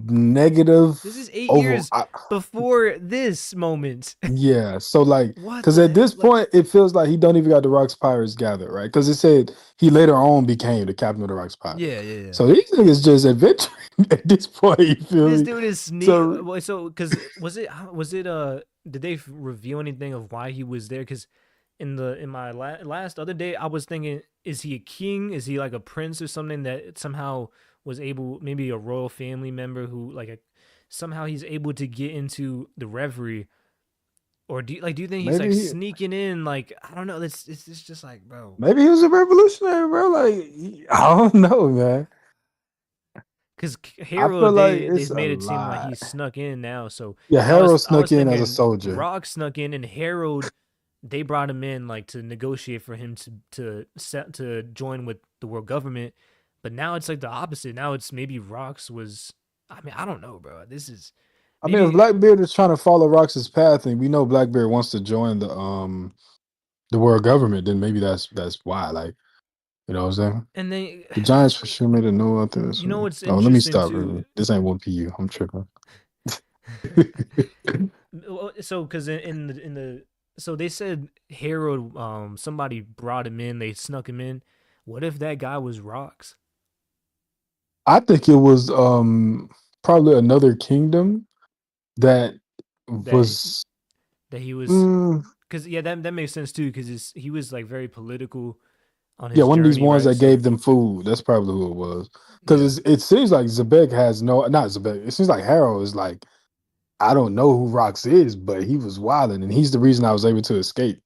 negative This is 8 years over. before this moment. Yeah, so like, What because at the this like? point, it feels like he don't even got the Rocks Pirates gathered, right? Because it said he later on became the captain of the Rocks Pirates. Yeah, yeah, yeah. So these niggas just adventuring at this point. You feel This me? dude is sneak. So So, because was it? Did they reveal anything of why he was there? Because in my last other day, I was thinking, is he a king? Is he like a prince or something that somehow was able, maybe a royal family member who somehow he's able to get into the reverie, or do you think he's like maybe he, sneaking in? Like I don't know. It's just like bro. maybe he was a revolutionary, bro. Like I don't know, man. Because I feel Harold, like they've it's a made it seem like he lot. snuck in now. So Yeah, I was Harold I snuck was in as a thinking soldier. Rock snuck in, and Harold they brought him in like to negotiate for him to join with the world government. But now it's like the opposite. Now it's maybe Rocks was. I mean, I don't know, bro. This is I mean, if maybe, Blackbeard is trying to follow Rox's path, and we know Blackbeard wants to join the world government, then maybe that's why. Like, you know what I'm saying? and then The Giants for sure made a no out there. you know So. what's Oh, let me interesting stop. too. This ain't one PU. I'm tripping. So because in the so they said Harold somebody brought him in, they snuck him in. What if that guy was Rocks? I think it was probably another kingdom that that was that he was, mm, because yeah, that makes sense too, because he was like very political on yeah, his one of these journey, ones right? that So gave them food. That's probably who it was. yeah, Because it seems like Xebec has no, not Xebec. It seems like Harold is like, I don't know who Rox is, but he was wilding, and he's the reason I was able to escape.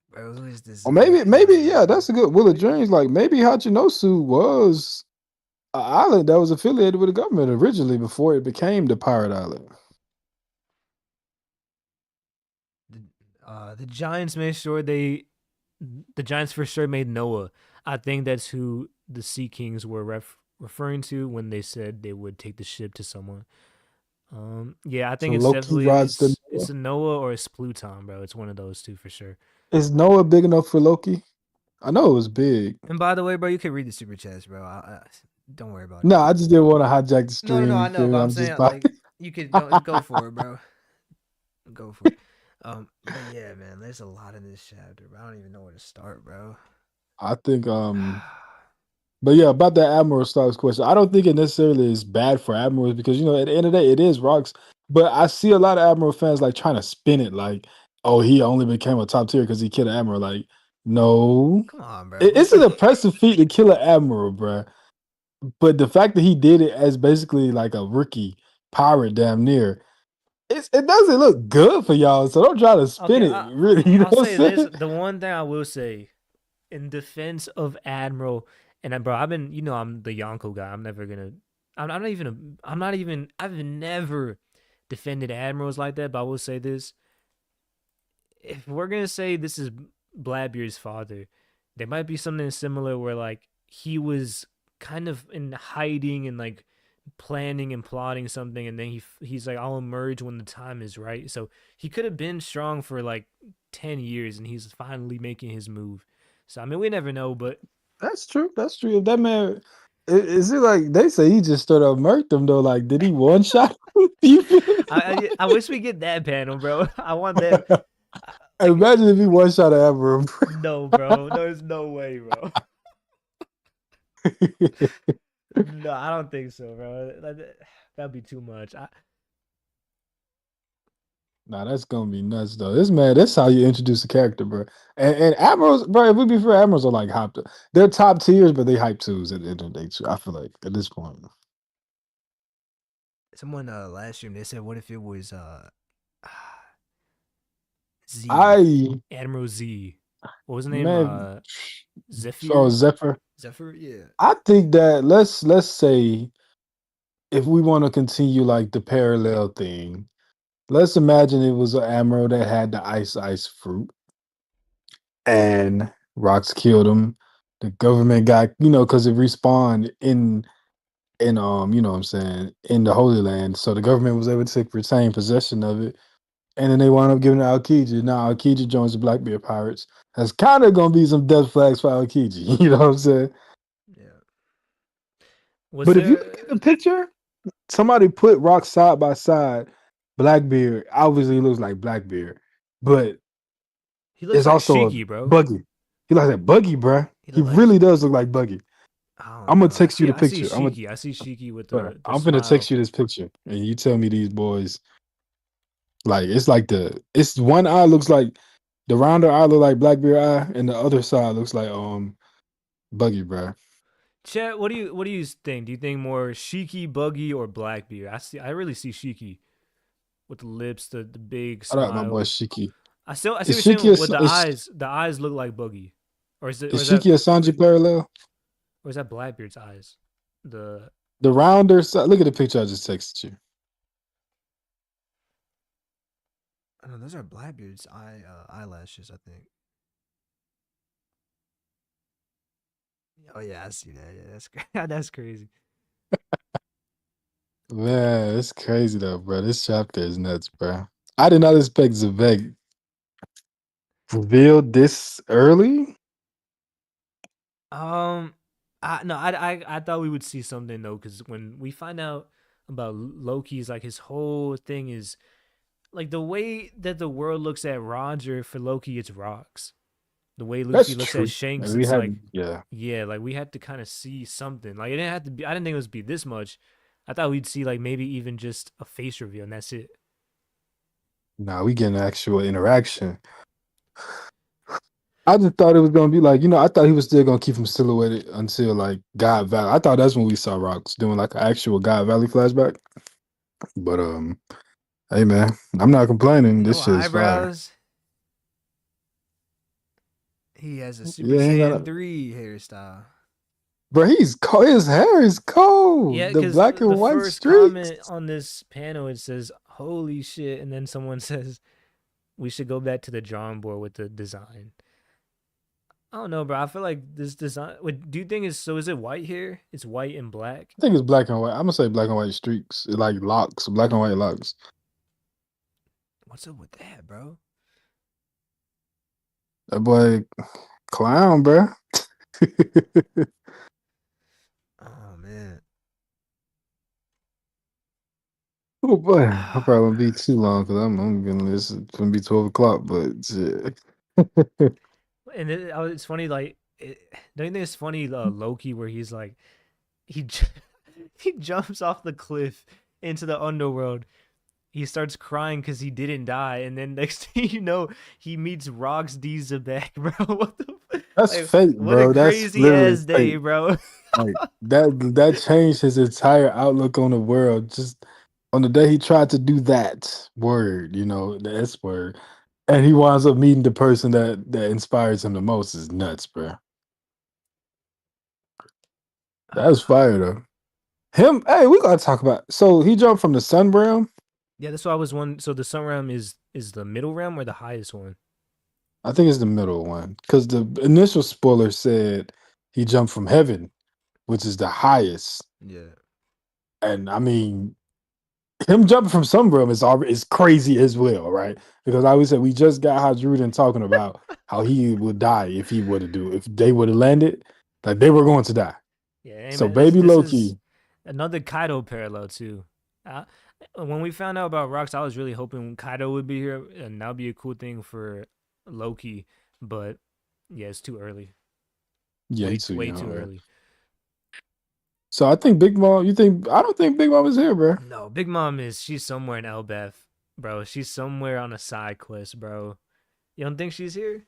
bro, who is this Or Zebek maybe, guy, yeah, bro? that's a good Will of Dreams. Like maybe Hachinosu was an island that was affiliated with the government originally before it became the pirate island. The Giants made sure the Giants for sure made Noah. I think that's who the Sea Kings were referring to when they said they would take the ship to someone. Yeah, I So think it's Loki definitely rides the it's Noah. a Noah or it's Pluton, bro. It's one of those two for sure. Is Noah big enough for Loki? I know it was big. And by the way, bro, you can read the super chats, bro. Don't worry about it. No, I just didn't want to hijack the No, no, no. stream. I You know, feel but me? I'm I'm just saying like you could go for it, bro. Go for it. But yeah, man, there's a lot in this chapter, but I don't even know where to start, bro. I think but yeah, about that Admiral Stocks question, I don't think it necessarily is bad for Admirals because you know at the end of the day it is rocks. But I see a lot of Admiral fans like trying to spin it like, oh, he only became a top tier because he killed an Admiral. Like, no. Come on, bro. It's an impressive feat to kill an Admiral, bruh. But the fact that he did it as basically like a rookie pirate damn near, it doesn't look good for y'all. So don't try to spin Okay, it. Really, you know I'll what I'm say this. saying? The one thing I will say in defense of Admiral, and bro, I've been, I'm the Yonko guy. I'm never gonna. I'm not even. I'm not even. I've never defended admirals like that. But I will say this: if we're gonna say this is Blackbeard's father, there might be something similar where like he was kind of in hiding and like planning and plotting something, and then he's like, I'll emerge when the time is right. So he could have been strong for like 10 years, and he's finally making his move. So I mean, we never know, but That's true. That's true. If that man, is it like they say he just straight up murked him though? Like, did he one shot? You feel I wish we get that panel, bro. I want that. me? Like, Imagine if he one shot at Abram. no, bro. No, there's no way, bro. No, I don't think so, bro. That'd be too much. Nah, that's gonna be nuts though. This man, that's how you introduce a character, bro. And admirals, bro. If we be fair, admirals are like hyped. They're top tiers, but they hype twos at the end of the day. Too, I feel like at this point. Someone last stream they said, what if it was Z I Admiral Z? What was the name? man, oh Zephyr. Zephyr. Zephyr. Yeah. I think that let's say if we want to continue like the parallel thing, let's imagine it was an admiral that had the ice fruit and rocks killed him. The government got because it respawned in you know what I'm saying, in the Holy Land. So the government was able to retain possession of it. And then they wound up giving it to Aokiji. Now Aokiji joins the Blackbeard Pirates. That's kind of gonna be some death flags for Aokiji. You know what I'm saying? Yeah. Was But if you look there? at the picture, somebody put Rock side by side. Blackbeard obviously looks like Blackbeard, but He looks it's like also a Shiki, bro. Buggy. He looks like Buggy, bruh. He He look like. really does look like Buggy. I don't I'm gonna know. I text you see. the I see picture. Shiki. I see Shiki with the I'm gonna text smile. you this picture, and you tell me these boys like it's one eye looks like the rounder eye look like Blackbeard eye, and the other side looks like Buggy, bro. Chet, what do you think? Do you think more Shiki, Buggy, or Blackbeard? I really see Shiki with the lips, the big Shout out my boy smile. Shiki. I see what Is you're Shiki saying a, with the is, eyes. The eyes look like Buggy, or is it is Shiki a Sanji parallel? or is that Blackbeard's eyes? The The rounder side. Look at the picture I just texted you. I don't know, those are Blackbeard's eyelashes, I think. Oh yeah, I see that. Yeah, that's that's crazy. Man, it's crazy though, bro. This chapter is nuts, bro. I did not expect Xebec revealed this early. Um, I no, I thought we would see something though, because when we find out about Loki's, like his whole thing is like the way that the world looks at Roger for Loki, it's rocks. The way Luffy That's looks at true. And Shanks, we it's have like, yeah. yeah, like we had to kind of see something. Like it didn't have to be. I didn't think it was be this much. I thought we'd see like maybe even just a face reveal, and that's it. Nah, we get an actual interaction. I just thought it was gonna be like, I thought he was still gonna keep him silhouetted until like God Valley. I thought that's when we saw Rocks doing like an actual God Valley flashback. But hey man, I'm not complaining. This No shit is fire. eyebrows. He has a Super Yeah, he ain't Saiyan got 3 hairstyle. bro, he's cold. His hair is Yeah, cold. The because black the and white first comment streaks. on this panel it says "Holy shit," and then someone says we should go back to the drawing board with the design. I don't know, bro. I feel like this design. What do you think is so? Is it white here? It's white and black. I think it's black and white. I'm gonna say black and white streaks. Like locks, black and white locks. What's up with that, bro? That boy clown, bro. Oh man. Oh boy, I probably won't be too long because I'm gonna this is gonna be 12 o'clock, but shit. And it's funny, like, don't you think it's funny, Loki, where he's like, he he jumps off the cliff into the underworld. He starts crying because he didn't die, and then next thing you know, he meets Rox D. Zebek, bro. What the, That's like, fake, what a bro. That's crazy literally ass day, fake. bro. Like that changed his entire outlook on the world. Just on the day he tried to do that word, the S word, and he winds up meeting the person that inspires him the most is nuts, bro. That's fire though. Him, hey, we gotta talk about. So he jumped from the sun realm. Yeah, that's why I was one. So the sun realm is the middle realm or the highest one? I think it's the middle one because the initial spoiler said he jumped from heaven, which is the highest. Yeah. And I mean, him jumping from some realm is crazy as well, right? Because I always said we just got Hajrudin talking about how he would die if he would have if they would have landed, like they were going to die. Yeah, hey So man, this baby this is Loki, another Kaido parallel too. Uh, when we found out about rocks, I was really hoping Kaido would be here, and that would be a cool thing for Loki. But yeah, it's too early. yeah, he's too Way too young. Yeah. early. So I think Big Mom. You think I don't think Big Mom is here, bro. No, Big Mom she's somewhere in Elbaf, bro. She's somewhere on a side quest, bro. You don't think she's here?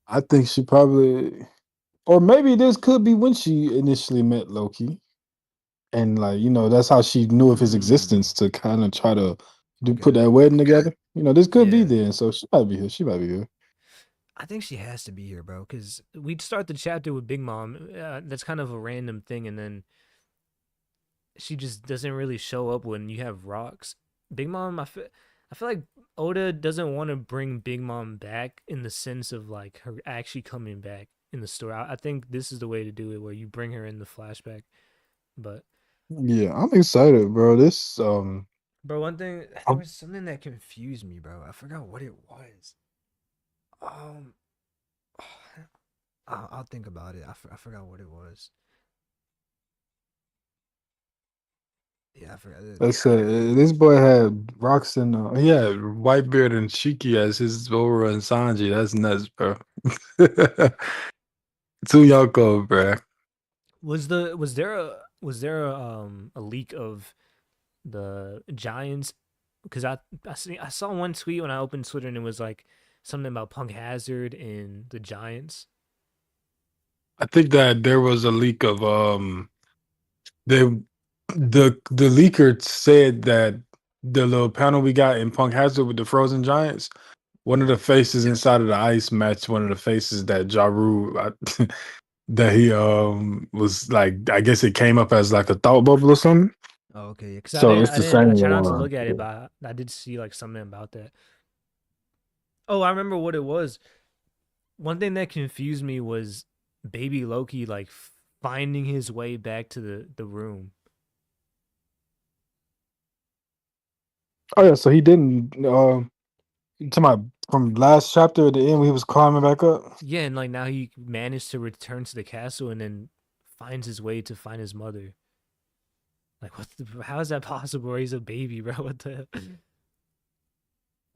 I think she probably, or maybe this could be when she initially met Loki, and like that's how she knew of his Hmm. existence to kind of try to put Okay. that wedding together. This could be Yeah. then. So she might be here. She might be here. I think she has to be here, bro, because we'd start the chapter with Big Mom. That's kind of a random thing, and then she just doesn't really show up when you have rocks. Big Mom, I feel like Oda doesn't want to bring Big Mom back in the sense of like her actually coming back in the story. I think this is the way to do it, where you bring her in the flashback. But Yeah, I'm excited, bro. This bro, one thing there I'm- was something that confused me, bro. I forgot what it was. Um, I'll think about it. I forgot what it was. Yeah, I forgot it. let's say this boy had rocks and he had Whitebeard and Shiki as his overrun Sanji. That's nuts, bro. Too Yoko, bro. Was there a leak of the Giants? Because I saw one tweet when I opened Twitter and it was like something about Punk Hazard and the Giants. I think that there was a leak of the leaker said that the little panel we got in Punk Hazard with the frozen giants, one of the faces inside of the ice matched one of the faces that Jaru that he was like, I guess it came up as like a thought bubble or something. Oh, okay. Because So it's the I same try not to one. look at it, but I did see like something about that. Oh, I remember what it was. One thing that confused me was Baby Loki like finding his way back to the room. Oh yeah, so he didn't you talking about from last chapter at the end when he was climbing back up? Yeah, and like now he managed to return to the castle and then finds his way to find his mother. Like, how is that possible? He's a baby, bro. What the?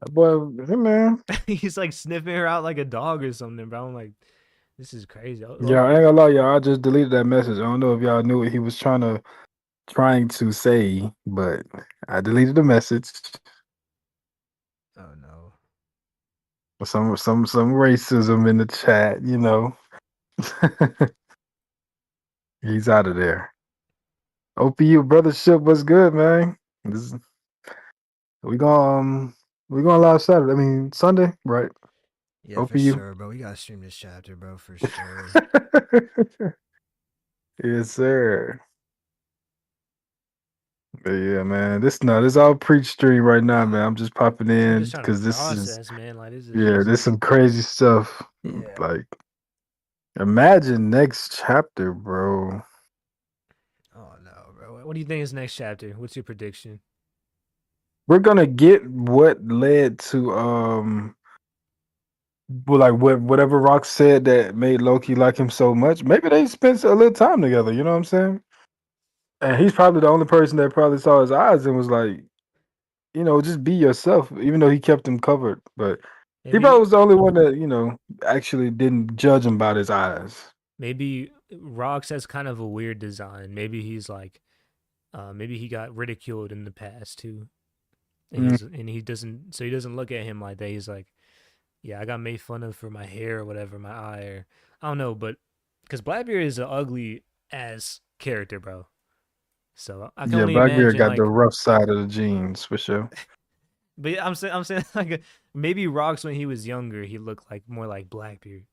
That boy, hey man. He's like sniffing her out like a dog or something, bro. I'm like, this is crazy. Yeah, I ain't gonna lie, y'all. I just deleted that message. I don't know if y'all knew what he was trying to say, but I deleted the message. Oh no. Some racism in the chat. He's out of there. OPU brothership was good, man. This, we gonna we gonna live Saturday. I mean Sunday, right? Yeah, for OPU. sure, bro. We gotta stream this chapter, bro, for sure. Yes, sir. But yeah, man. This all preach stream right now, man. I'm just popping I'm in just trying to because this is process, man. Like this is yeah, just this some crazy stuff. yeah. Like imagine next chapter, bro. Oh no, bro. What do you think is next chapter? What's your prediction? We're gonna get what led to well, like whatever Rock said that made Loki like him so much. Maybe they spent a little time together. You know what I'm saying? And he's probably the only person that probably saw his eyes and was like, just be yourself. Even though he kept him covered, but he probably Maybe was the only one that actually didn't judge him by his eyes. maybe Rox has kind of a weird design. Maybe he's like maybe he got ridiculed in the past too. Mm, And he doesn't so he doesn't look at him like that. He's like, yeah, I got made fun of for my hair or whatever, my eye or I don't know, but because Blackbeard is an ugly ass character, bro. So I can yeah, only Blackbeard imagine got the like, rough side of the genes for sure. but I'm saying like maybe Rocks when he was younger he looked like more like Blackbeard.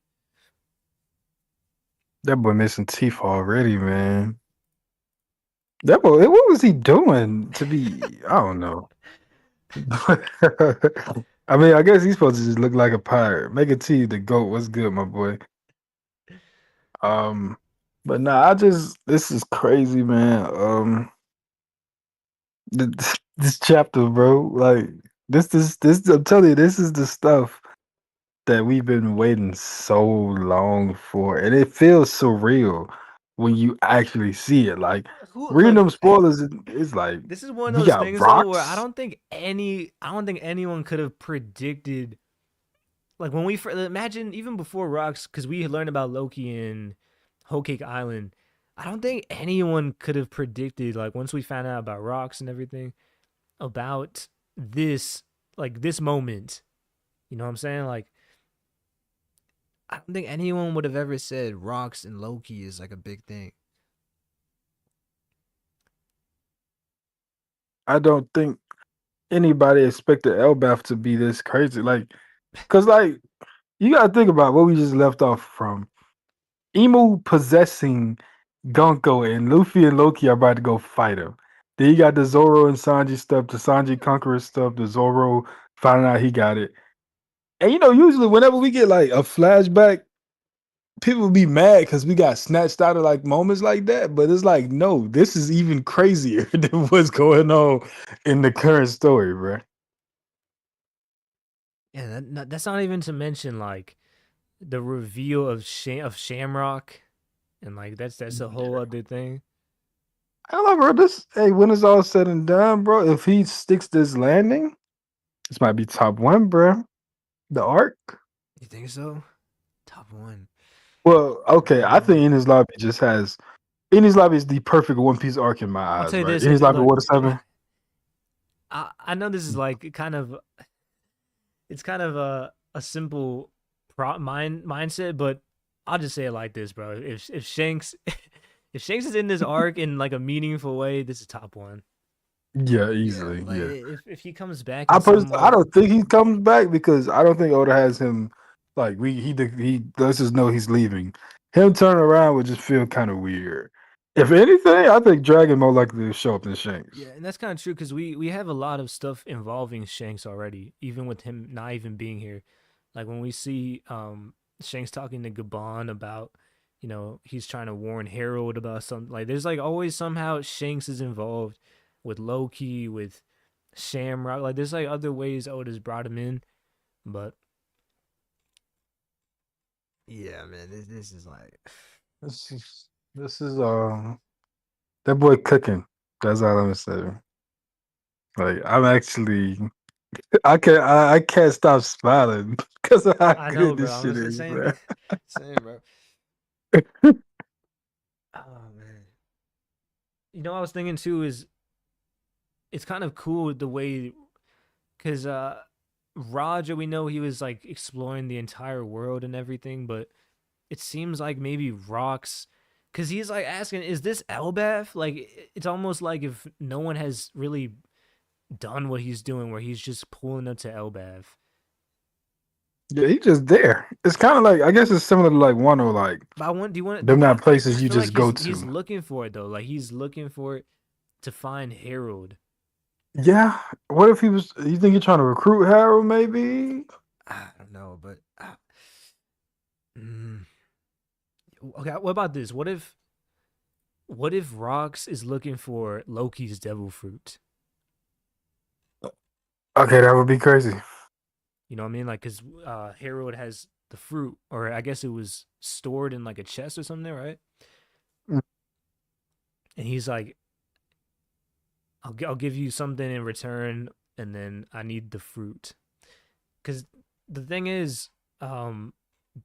That boy missing teeth already, man. That boy, what was he doing to be? I don't know. I mean, I guess he's supposed to just look like a pirate. Make a T the goat. What's good, my boy? Um, but nah, I just this is crazy, man. This chapter, bro. Like this. I'm telling you, this is the stuff that we've been waiting so long for, and it feels surreal when you actually see it. Like Who reading look? them spoilers, it's like This is one of we those got things though where rocks. I don't think anyone could have predicted. Like when we imagine even before rocks, because we learned about Loki in Whole Cake Island. I don't think anyone could have predicted, like once we found out about rocks and everything, about this, like this moment. You know what I'm saying? Like I don't think anyone would have ever said rocks and Loki is like a big thing. I don't think anybody expected Elbaf to be this crazy. Like, cause like you gotta think about what we just left off from. Emu possessing Gonko and Luffy and Loki are about to go fight him. Then you got the Zoro and Sanji stuff, the Sanji Conqueror stuff, the Zoro finding out he got it. And usually whenever we get like a flashback, people be mad because we got snatched out of like moments like that. But it's like, no, this is even crazier than what's going on in the current story, bro. Yeah, that's not even to mention like the reveal of Shamrock, and like that's a whole other thing. I love bro. This when it's all said and done, bro. If he sticks this landing, this might be top one, bro. The arc. You think so? Top one. Well, okay. I think Um, Enies Lobby just has Enies Lobby is the perfect One Piece arc in my I'll eyes, tell you right? this. Enies Lobby Look, Water Seven. I know this is like kind of it's kind of a simple mindset, but I'll just say it like this, bro. If Shanks if Shanks is in this arc in like a meaningful way, this is top one. Yeah, Yeah, easily. like Yeah. if he comes back in some I way, don't think he comes back because I don't think Oda has him. Like he lets us know he's leaving. Him turning around would just feel kind of weird. If anything, I think Dragon more likely to show up than yeah, Shanks. and that's kind of true because we have a lot of stuff involving Shanks already, even with him not even being here. Like when we see Shanks talking to Gabon about, he's trying to warn Harold about something. Like there's like always somehow Shanks is involved with Loki, with Shamrock. Like there's like other ways Oda's brought him in, but yeah, man, this is like This is that boy cooking. That's all I'm saying. Like I'm actually I can't stop smiling because of how I know, good bro. this I'm shit the is, same, man. same, bro. Oh man, I was thinking too is it's kind of cool the way because Roger, we know he was like exploring the entire world and everything, but it seems like maybe rocks because he's like asking, is this Elbaf? Like it's almost like if no one has really done what he's doing, where he's just pulling up to Elbaf. Yeah, he just there. It's kind of like I guess it's similar to like Wano, like But I want, do you want? them not I places you feel like just go he's to. looking for it though. Like he's looking for it to find Harold. Yeah. What if he was? You think you're trying to recruit Harold? Maybe. I don't know, but mm, okay. What about this? What if Rox is looking for Loki's devil fruit? Okay, that would be crazy. You know what I mean? Like, cause Harold has the fruit, or I guess it was stored in like a chest or something, right? Mm. And he's like, I'll give you something in return, and then I need the fruit. Cause the thing is, um,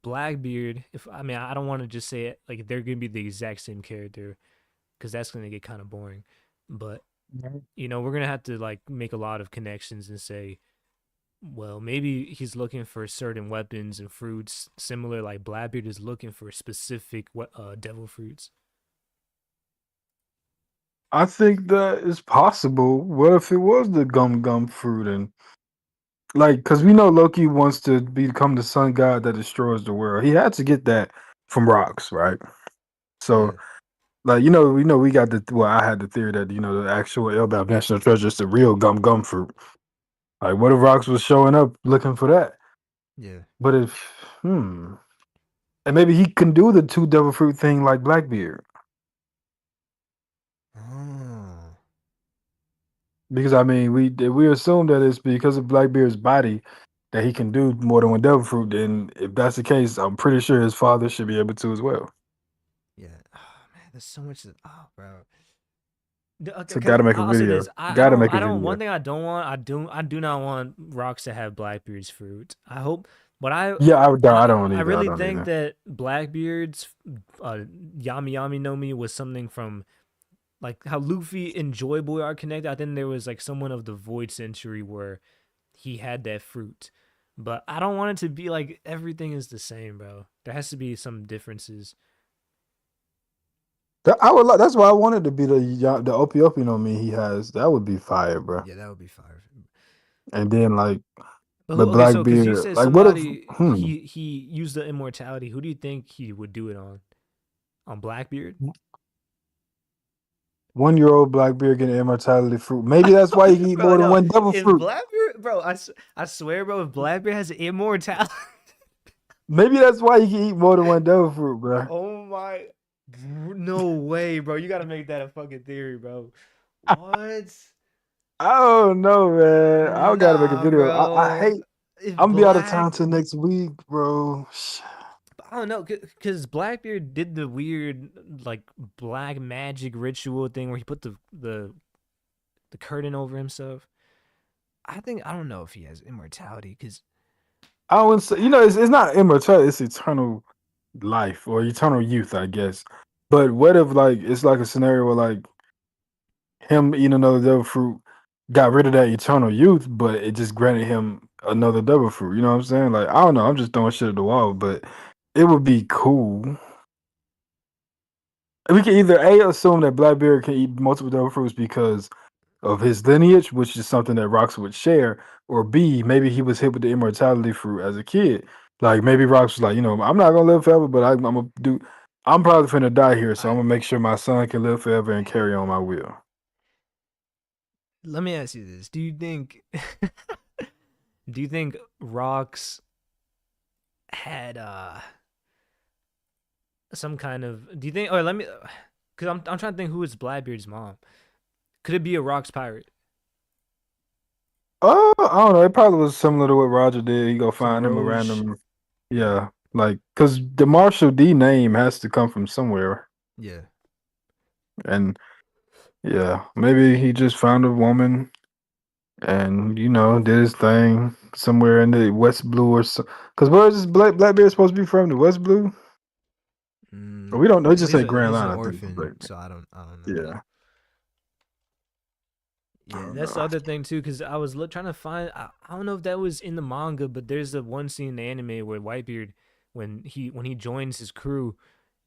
Blackbeard. If I mean, I don't want to just say it like they're gonna be the exact same character, cause that's gonna get kind of boring. But we're gonna have to like make a lot of connections and say, well, maybe he's looking for certain weapons and fruits similar like Blackbeard is looking for specific devil fruits. I think that is possible. What if it was the gum fruit and like because we know Loki wants to become the sun god that destroys the world. He had to get that from rocks, right? So Yeah. Like we got the well, I had the theory that the actual Elbaf National Treasure is the real gum fruit. Like, what if Rocks was showing up looking for that? Yeah. But and maybe he can do the two devil fruit thing like Blackbeard, Oh. because I mean we assume that it's because of Blackbeard's body that he can do more than one devil fruit. Then if that's the case, I'm pretty sure his father should be able to as well. Yeah. Oh man, there's so much. Oh, bro. So Because gotta make a I'll say video. this, I Gotta don't, make a I don't. video. One thing I don't want, I do not want Rocks to have Blackbeard's fruit. I hope, but Yeah, I don't I either. I really don't think either. that Blackbeard's Yami Yami no Mi was something from like how Luffy and Joy Boy are connected. I think there was like someone of the Void Century where he had that fruit, but I don't want it to be like everything is the same, bro. There has to be some differences. I would like. That's why I wanted to be the Opie on me he has. That would be fire, bro. Yeah, that would be fire. And then like But the okay, so because you Blackbeard, said like what if somebody he used the immortality, who do you think he would do it on Blackbeard? 1 year old Blackbeard getting immortality fruit? Maybe that's why he can eat Bro, more than no. one devil If fruit. Blackbeard, bro, I swear, bro, if Blackbeard has immortality, Maybe that's why he can eat more than one devil fruit, bro. oh my, no way, bro. You gotta make that a fucking theory, bro. What? I don't know, man. I gotta make a Nah, video. I bro. hate. If I'm gonna be out of Black, town till next week, bro. I don't know, because Blackbeard did the weird like black magic ritual thing where he put the curtain over himself. I think I don't know if he has immortality because I wouldn't say, it's not immortality, it's eternal life or eternal youth, I guess. But what if like it's like a scenario where like him eating another devil fruit got rid of that eternal youth, but it just granted him another devil fruit. You know what I'm saying? Like, I don't know. I'm just throwing shit at the wall, but it would be cool. We can either A, assume that Blackbeard can eat multiple devil fruits because of his lineage, which is something that Rox would share, or B, maybe he was hit with the immortality fruit as a kid. Like maybe Rox was like, I'm not gonna live forever, but I'm gonna do. I'm probably finna die here, so I'm I gonna make sure my son can live forever and carry on my will. let me ask you this: Do you think do you think Rocks had some kind of? Do you think? Or let me, because I'm trying to think who is Blackbeard's mom. Could it be a Rocks pirate? I don't know. It probably was similar to what Roger did. He go Some find him a Roge. random, yeah, like because the Marshall D name has to come from somewhere, Yeah. and yeah, maybe he just found a woman and did his thing somewhere in the West Blue or so. Because where is this Blackbeard supposed to be from? The West Blue? Or we don't know. He Well, just say Grand he's an Line, I think. orphan, so I don't know. Yeah, I Yeah, don't that's the know. other thing too, because I was trying to find. I don't know if that was in the manga, but there's the one scene in the anime where Whitebeard, when he joins his crew,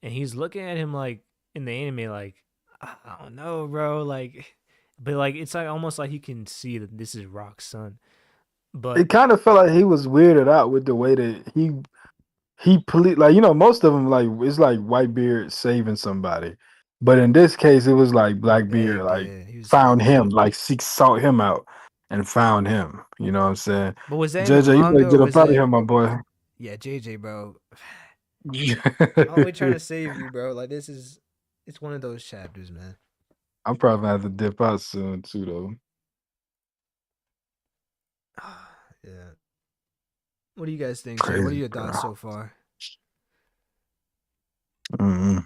and he's looking at him like in the anime, like I don't know, bro, like, but like it's like almost like he can see that this is Rock's son. But It kind of felt like he was weirded out with the way that like most of them like it's like Whitebeard saving somebody, but in this case it was like he Blackbeard begged, like yeah, he found begged. him, like sought him out and found him. You know what I'm saying? But was that in the JJ, you better manga or get was up out of that? here, my boy. Yeah, JJ, bro. I'm Always trying to save you, bro. Like this is, it's one of those chapters, man. probably gonna have to dip out soon too, though. Yeah. What do you guys think, Jay? What are Crazy, your bro. thoughts so far? Mm-hmm.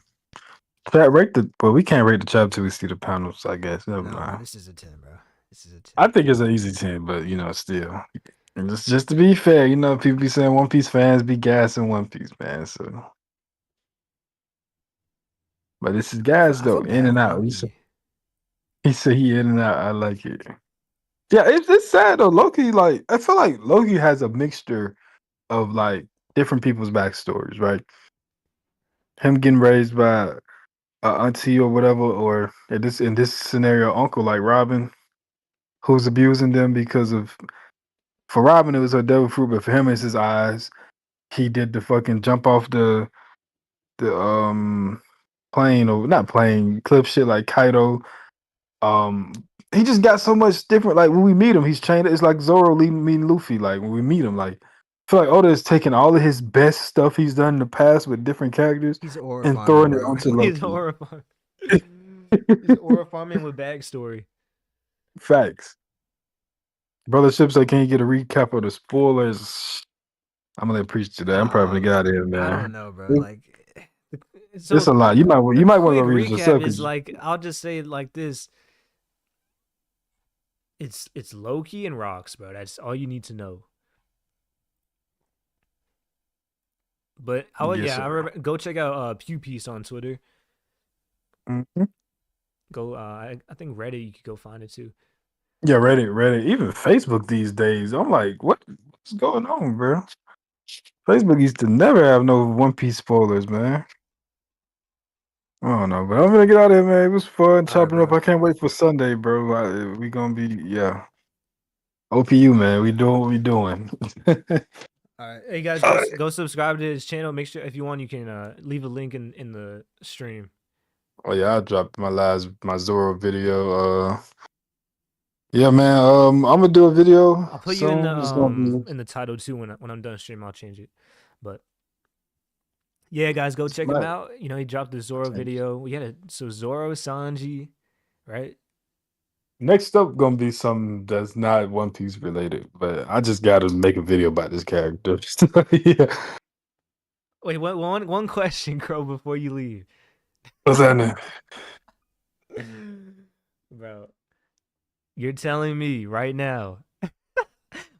Chat rate the, but we can't rate the chat till we see the panels. I guess. Never Nah, bro, mind. this is a 10, bro. This is a 10. I think it's an easy 10, but still. And just to be fair, people be saying One Piece fans be gassing One Piece, man. So, but this is gas I feel though, in bad and for out. Loki. He said he in and out. I like it. Yeah, it's sad though. Loki, like I feel like Loki has a mixture of like different people's backstories, right? Him getting raised by a auntie or whatever, or in this scenario, uncle like Robin, who's abusing them because of for Robin it was her devil fruit, but for him it's his eyes. He did the fucking jump off the plain or not plain clip shit like Kaido. Um, he just got so much different. Like when we meet him, he's changed. It's like Zoro meeting Luffy. Like when we meet him, like I feel like Oda is taking all of his best stuff he's done in the past with different characters He's ore and farming, throwing it bro. onto He's Loki. horrifying. He's aura farming with backstory. Facts. Brother Ships, say, can you get a recap of the spoilers? I'm gonna let preach to that. I'm probably gonna get out of here, I don't man. know, bro. Like, It's So a lot. You might a want to go quick read it recap yourself is because like, I'll just say it like this: it's Loki and rocks, bro. That's all you need to know. But yes, yeah, sir. go check out Pew Piece on Twitter. Mhm. Go, I think Reddit you could go find it too. Yeah, Reddit, even Facebook these days. I'm like, what's going on, bro? Facebook used to never have no One Piece spoilers, man. I don't know, but I'm gonna get out of here, man. It was fun all right, chopping up. bro. I can't wait for Sunday, bro. We gonna be OPU, man. We doing what we doing. All right. Hey guys, go subscribe to his channel. Make sure if you want, you can leave a link in the stream. Oh yeah, I dropped my Zoro video. Yeah, man. I'm gonna do a video I'll put you soon. It's gonna be in the title too when I'm done stream. I'll change it. But yeah, guys, go check him smack. out. You know, he dropped the Zoro video. We had so Zoro, Sanji, right? Next up, gonna be something that's not One Piece related, but I just gotta make a video about this character. Yeah, Wait, one question, Crow, before you leave. what's that? Bro, you're telling me right now.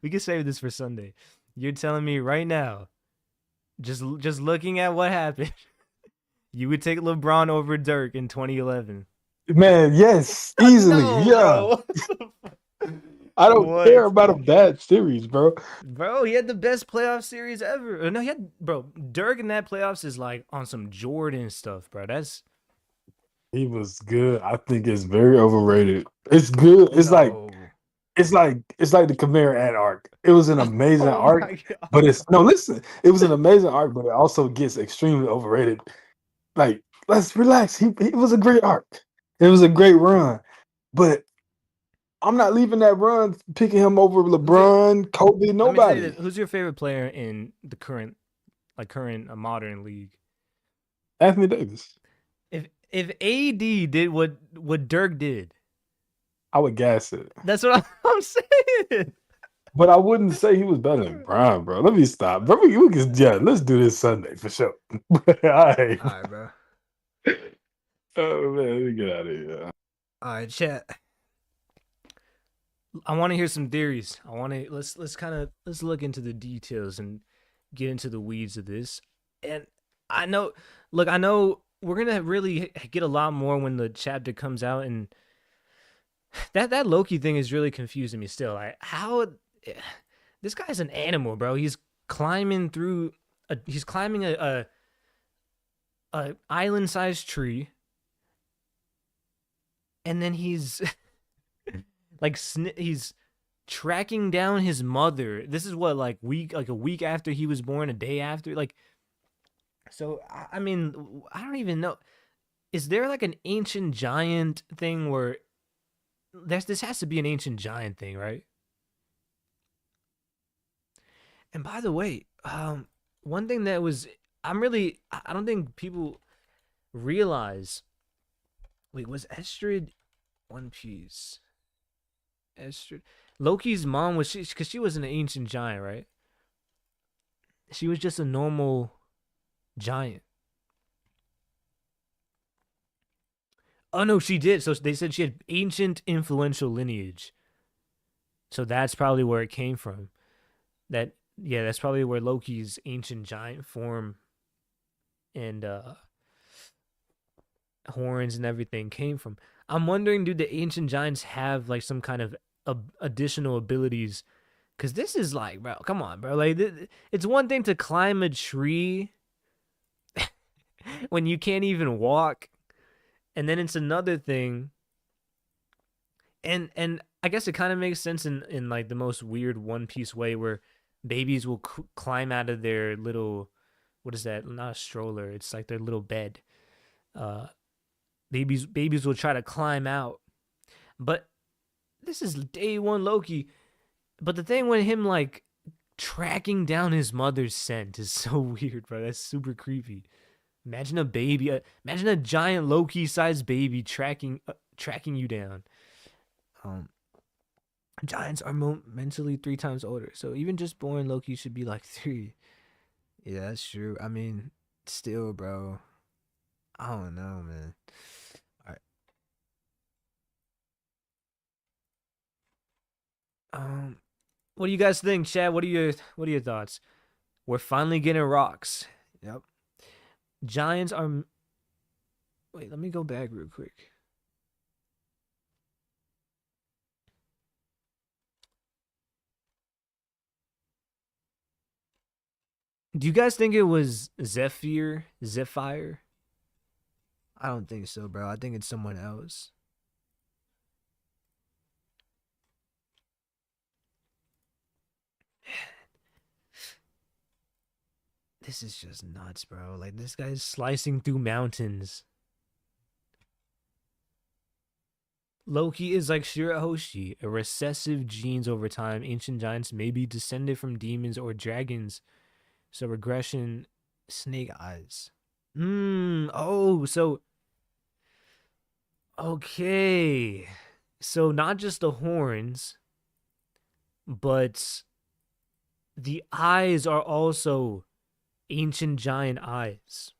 We can save this for Sunday. You're telling me right now, just looking at what happened, you would take LeBron over Dirk in 2011. Man, yes, easily. No, Yeah, bro. I don't care What? about a bad series, bro. Bro, he had the best playoff series ever. No, he had, bro, Dirk in that playoffs is like on some Jordan stuff, bro. That's He was good. I think it's very overrated. It's good. no. It's like the Khmer Ant arc. It was an amazing Oh arc, my god. but it's no listen. It was an amazing arc, but it also gets extremely overrated. Like, let's relax. He was a great arc. It was a great run, but I'm not leaving that run picking him over Who's your, LeBron, Kobe, let me say nobody. this. Who's your favorite player in the current modern league? Anthony Davis. If AD did what Dirk did, I would gas it, that's what I'm saying. but I wouldn't say he was better than Brian, bro. Let me stop, bro. We can, yeah, let's do this Sunday for sure. All right. All right, bro. Oh man, let me get out of here. All right, chat. I want to hear some theories. I want to let's look into the details and get into the weeds of this. And I know, look, I know we're gonna really get a lot more when the chapter comes out, and that Loki thing is really confusing me still. Like, how this guy's an animal, bro. He's climbing through he's climbing a island-sized tree, and then he's like he's tracking down his mother. This is what, like a week after he was born, a day after, like. So I mean, I don't even know. Is there like an ancient giant thing where this has to be an ancient giant thing, right? And by the way, one thing that was I don't think people realize. Wait, was Estrid One Piece? Estrid Loki's mom was because she was an ancient giant, right? She was just a normal giant. Oh no, she did. So they said she had ancient influential lineage. So that's probably where it came from. That's probably where Loki's ancient giant form and horns and everything came from. I'm wondering, do the ancient giants have like some kind of additional abilities? Because this is like, bro, come on, bro. Like, it's one thing to climb a tree when you can't even walk, and then it's another thing. And I guess it kind of makes sense in like the most weird One Piece way, where babies will climb out of their little, what is that? Not a stroller. It's like their little bed. Uh, babies will try to climb out, but this is day one Loki. But the thing with him like tracking down his mother's scent is so weird, bro. That's super creepy. Imagine a baby, imagine a giant Loki-sized baby tracking you down. Um, Giants are mentally 3 times older, so even just born Loki should be like 3. Yeah, that's true. I mean, still, bro. I don't know, man. All right. What do you guys think, Chad? What are your thoughts? We're finally getting rocks. Yep. Giants are. Wait, let me go back real quick. Do you guys think it was Zephyr? I don't think so, bro. I think it's someone else. This is just nuts, bro. Like, this guy's slicing through mountains. Loki is like Shirahoshi, a recessive genes over time. Ancient giants may be descended from demons or dragons. So regression, Snake eyes. Oh, so okay. So not just the horns, but the eyes are also ancient giant eyes.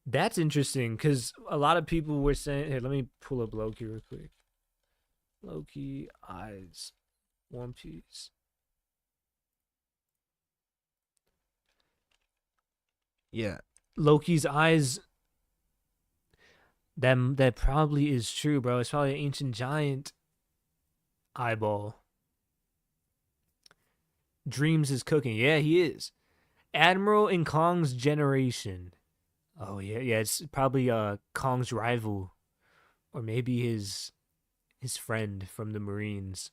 That's interesting because a lot of people were saying, here, let me pull up Loki real quick. Loki eyes, One Piece. Yeah. Loki's eyes. That probably is true, bro. It's probably an ancient giant eyeball. Dreams is cooking. Yeah, he is. Admiral in Kong's generation. Oh yeah, it's probably Kong's rival, or maybe his friend from the Marines.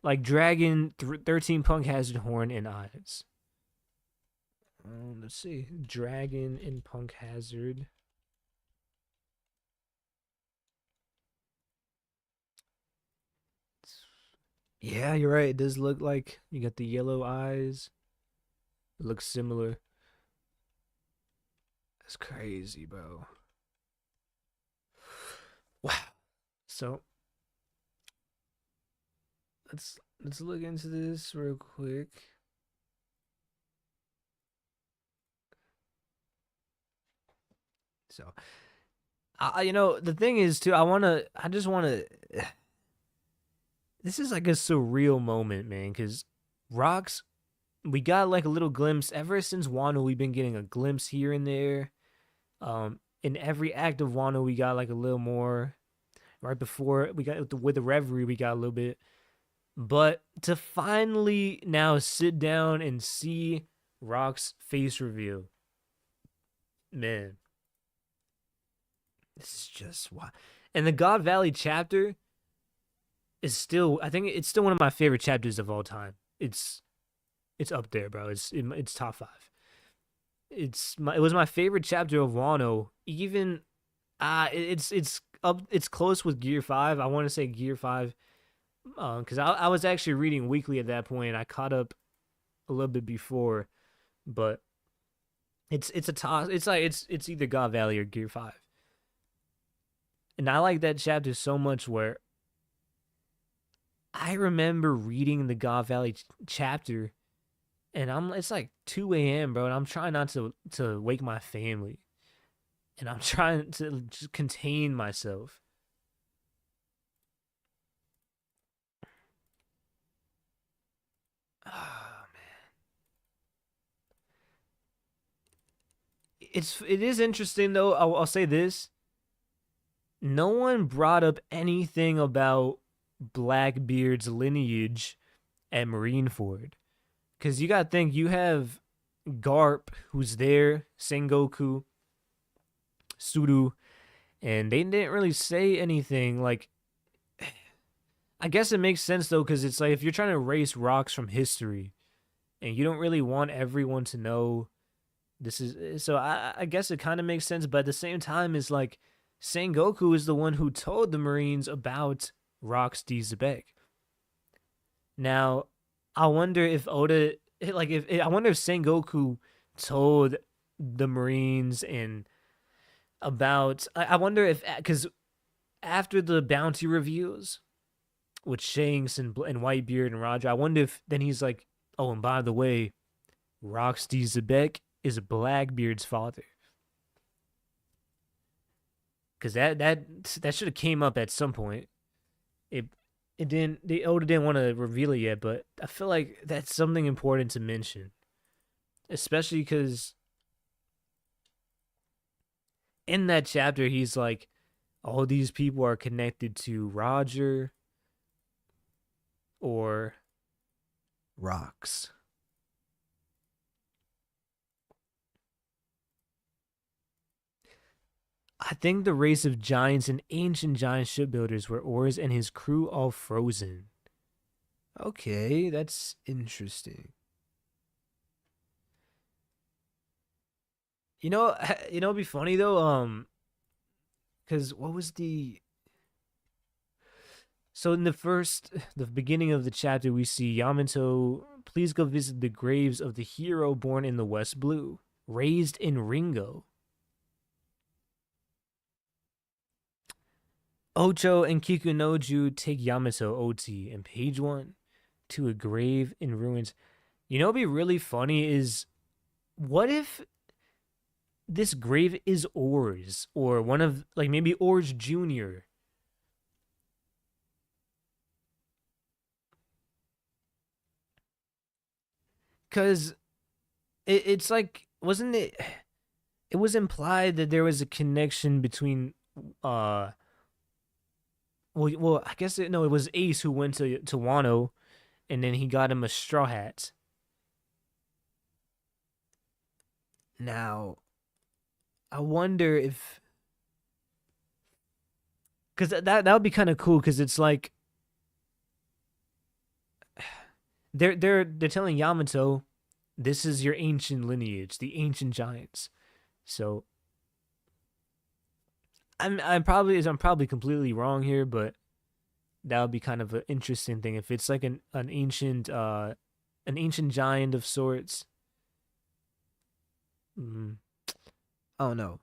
Like Dragon 13 Punk Hazard Horn and Eyes. Let's see. Dragon in Punk Hazard. Yeah, you're right. It does look like you got the yellow eyes. It looks similar. That's crazy, bro. Wow. So let's look into this real quick. So, the thing is too. I just wanna. This is like a surreal moment, man. Because Rocks, we got like a little glimpse ever since Wano. We've been getting a glimpse here and there. In every act of Wano, we got like a little more. Right before we got with the Reverie, we got a little bit. But to finally now sit down and see Rock's face reveal, man, this is just why. And the God Valley chapter is still, I think it's still one of my favorite chapters of all time. It's up there, bro. It's top 5. It was my favorite chapter of Wano. Even it's up. It's close with Gear 5. I want to say Gear 5. Because I was actually reading weekly at that point. I caught up a little bit before, but it's a toss. It's like it's either God Valley or Gear 5. And I like that chapter so much where I remember reading the God Valley chapter, and it's like 2 a.m., bro, and I'm trying not to wake my family, and I'm trying to just contain myself. Oh man, it is interesting though. I'll say this: no one brought up anything about Blackbeard's lineage at Marineford. Because you got to think, you have Garp, who's there, Sengoku, Suru, and they didn't really say anything. Like, I guess it makes sense, though, because it's like if you're trying to erase Rocks from history, and you don't really want everyone to know this is. So I guess it kind of makes sense, but at the same time, is like Sengoku is the one who told the Marines about Rock's Xebec. Now, I wonder if Oda, like, if I wonder if Sengoku told the Marines and about. I wonder if, because after the bounty reviews with Shanks and Whitebeard and Roger, I wonder if then he's like, oh, and by the way, Roxy Zebek is Blackbeard's father. Because that should have came up at some point. It it didn't. The Oda didn't want to reveal it yet, but I feel like that's something important to mention, especially because in that chapter he's like, all these people are connected to Roger or Rocks. I think the race of giants and ancient giant shipbuilders were Oars and his crew all frozen. Okay, that's interesting. It'd be funny though. Because what was the so in the beginning of the chapter, we see Yamato. Please go visit the graves of the hero born in the West Blue, raised in Ringo. Ocho and Kikunoju take Yamato Oti and page 1 to a grave in ruins. What'd be really funny is, what if this grave is Oars or one of, like, maybe Oars Jr. Because it's like, wasn't it? It was implied that there was a connection between I guess no, it was Ace who went to Wano, and then he got him a straw hat. Now, I wonder if, because that would be kind of cool, because it's like they're telling Yamato, this is your ancient lineage, the ancient giants. So I'm probably completely wrong here, but that would be kind of an interesting thing if it's like an ancient giant of sorts. Mm. Oh no.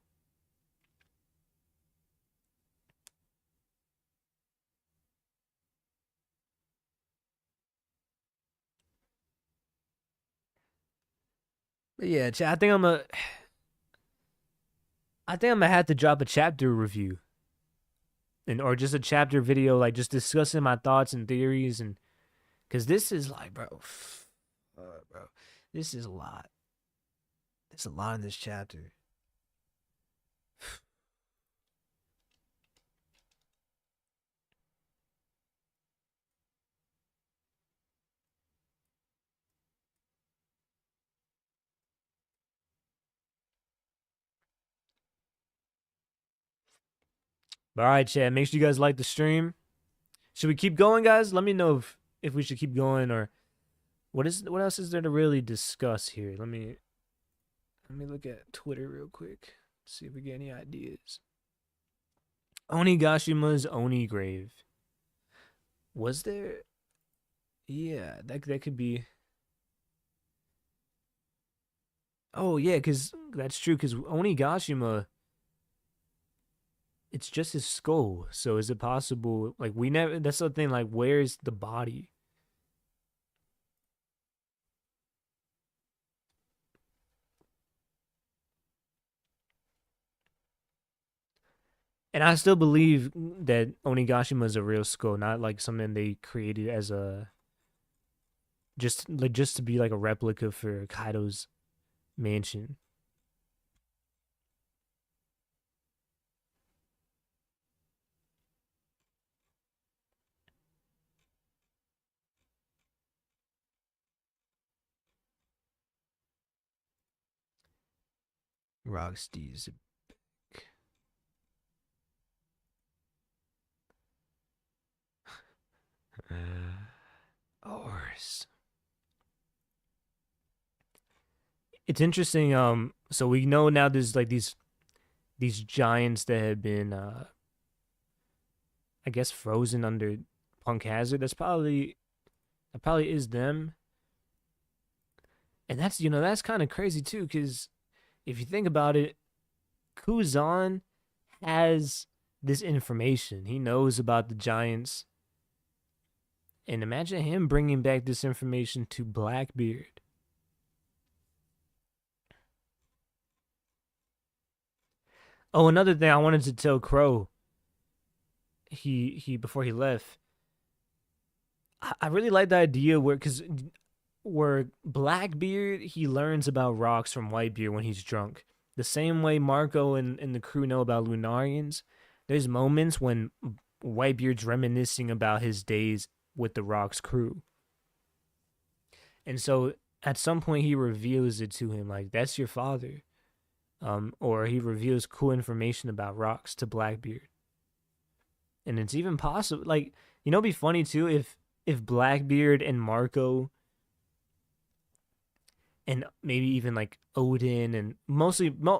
But yeah, I think I'm gonna have to drop a chapter review, and or just a chapter video, like just discussing my thoughts and theories, and because this is like, bro, this is a lot. There's a lot in this chapter. But all right, Chad, make sure you guys like the stream. Should we keep going, guys? Let me know if we should keep going, or what else is there to really discuss here? Let me look at Twitter real quick. See if we get any ideas. Onigashima's Oni grave. Was there? Yeah, that could be. Oh yeah, because that's true. Because Onigashima, it's just his skull. So is it possible? Like, we never. That's the thing. Like, where's the body? And I still believe that Onigashima is a real skull, not like something they created as a just to be like a replica for Kaido's mansion. Rocksteez. Ours. it's interesting. So we know now there's like these giants that have been, I guess, frozen under Punk Hazard. That probably is them, and that's kind of crazy too. Because if you think about it, Kuzan has this information. He knows about the giants, and imagine him bringing back this information to Blackbeard. Oh, another thing I wanted to tell Crow. He before he left, I really like the idea where Blackbeard he learns about rocks from Whitebeard when he's drunk. The same way Marco and the crew know about Lunarians. There's moments when Whitebeard's reminiscing about his days with the Rock's crew. And so at some point he reveals it to him, like, that's your father. Or he reveals cool information about rocks to Blackbeard. And it's even possible, like, it'd be funny too if Blackbeard and Marco and maybe even like Odin and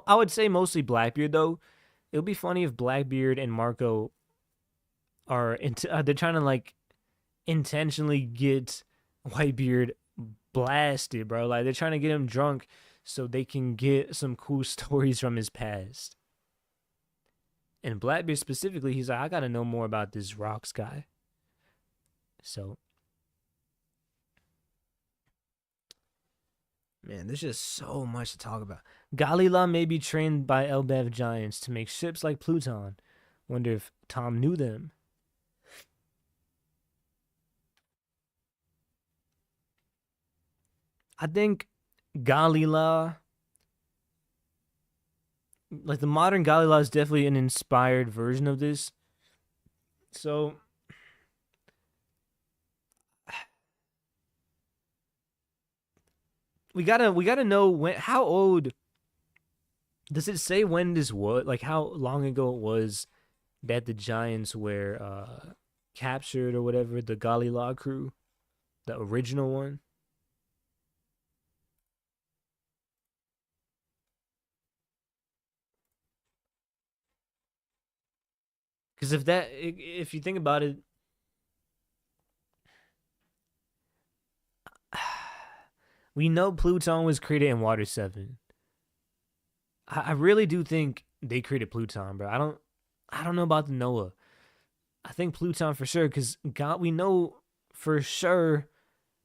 I would say mostly Blackbeard though. It would be funny if Blackbeard and Marco they're trying to like intentionally get Whitebeard blasted, bro. Like they're trying to get him drunk so they can get some cool stories from his past. And Blackbeard specifically, he's like, I gotta know more about this Rocks guy. So, Man, there's just so much to talk about. Galila may be trained by Elbaf giants to make ships like Pluton. Wonder if Tom knew them. I think Galila, like the modern Galila, is definitely an inspired version of this. So we gotta know how old. Does it say when this was? Like how long ago it was that the giants were captured or whatever? The Galila crew, the original one. Because if you think about it, we know Pluton was created in Water 7. I really do think they created Pluton, bro. I don't know about the Noah. I think Pluton for sure, because we know for sure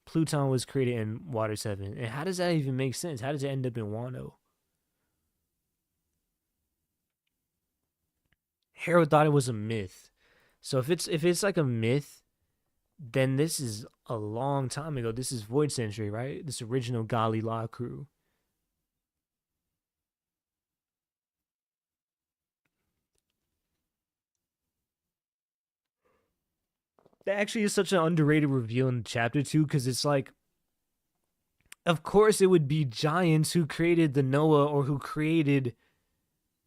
Pluton was created in Water 7. And how does that even make sense? How does it end up in Wano? Harold thought it was a myth. So if it's like a myth, then this is a long time ago. This is Void Century, right? This original Galila crew. That actually is such an underrated reveal in chapter 2 because it's like, of course it would be giants who created the Noah or who created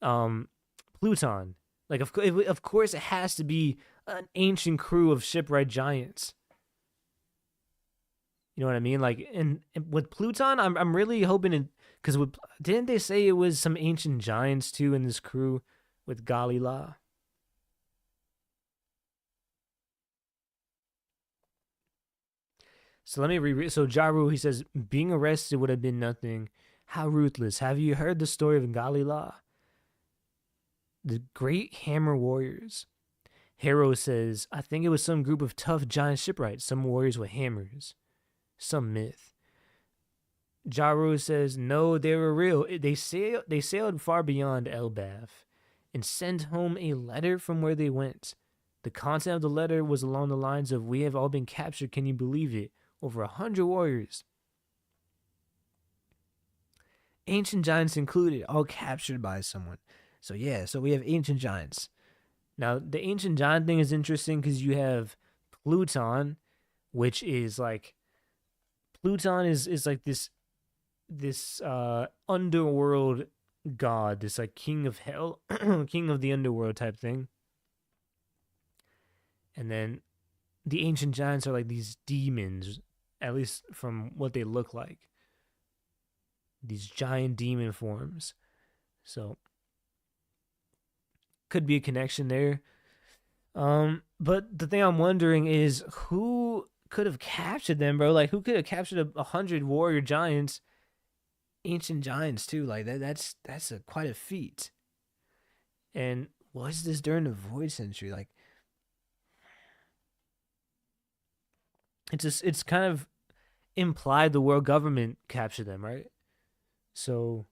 Pluton. Like of course it has to be an ancient crew of shipwright giants. You know what I mean? Like, and with Pluton, I'm really hoping it, because didn't they say it was some ancient giants too in this crew with Galila? So let me reread. So Jaru, he says, being arrested would have been nothing. How ruthless. Have you heard the story of Galila? The great hammer warriors. Hero says, I think it was some group of tough giant shipwrights, some warriors with hammers. Some myth. Jaru says, no, they were real. They sailed far beyond Elbaf and sent home a letter from where they went. The content of the letter was along the lines of, we have all been captured, can you believe it? Over 100 warriors. Ancient giants included, all captured by someone. So yeah, so we have ancient giants. Now, the ancient giant thing is interesting because you have Pluton, which is like, Pluton is like this underworld god, this like king of hell, king of the underworld type thing. And then the ancient giants are like these demons, at least from what they look like. these giant demon forms. So could be a connection there. But the thing I'm wondering is who could have captured them, bro? Like who could have captured 100 warrior giants, ancient giants too? Like that's a quite a feat. And was this during the Void Century? Like it's kind of implied the world government captured them, right? So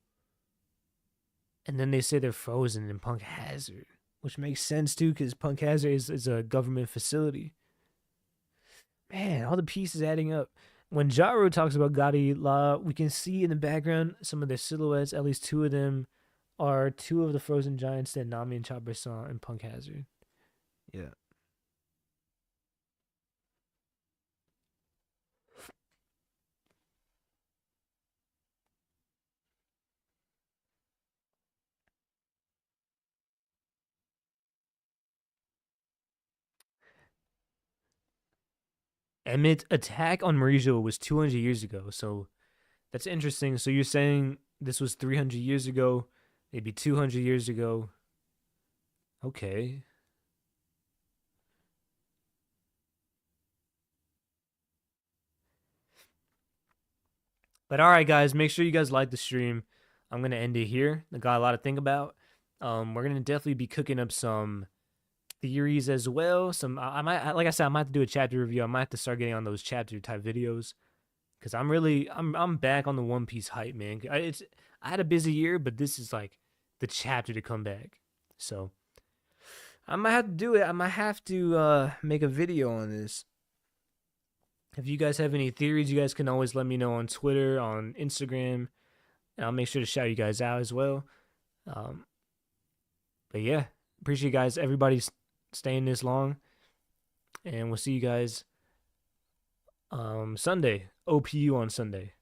and then they say they're frozen in Punk Hazard, which makes sense too, because Punk Hazard is a government facility. Man, all the pieces adding up. When Jaro talks about Gadi La, we can see in the background some of their silhouettes. At least two of them are two of the frozen giants that Nami and Chopper saw in Punk Hazard. Yeah. Emmett's attack on Marijo was 200 years ago, so that's interesting. So you're saying this was 300 years ago, maybe 200 years ago. Okay. But all right, guys, make sure you guys like the stream. I'm gonna end it here. I got a lot to think about. We're gonna definitely be cooking up some theories as well. I might, like I said, I might have to do a chapter review. I might have to start getting on those chapter type videos because I'm back on the One Piece hype, man. I had a busy year, but this is like the chapter to come back. So I might have to do it. I might have to make a video on this. If you guys have any theories, you guys can always let me know on Twitter, on Instagram, and I'll make sure to shout you guys out as well. But yeah, appreciate you guys, everybody's staying this long, and we'll see you guys Sunday. OPU on Sunday.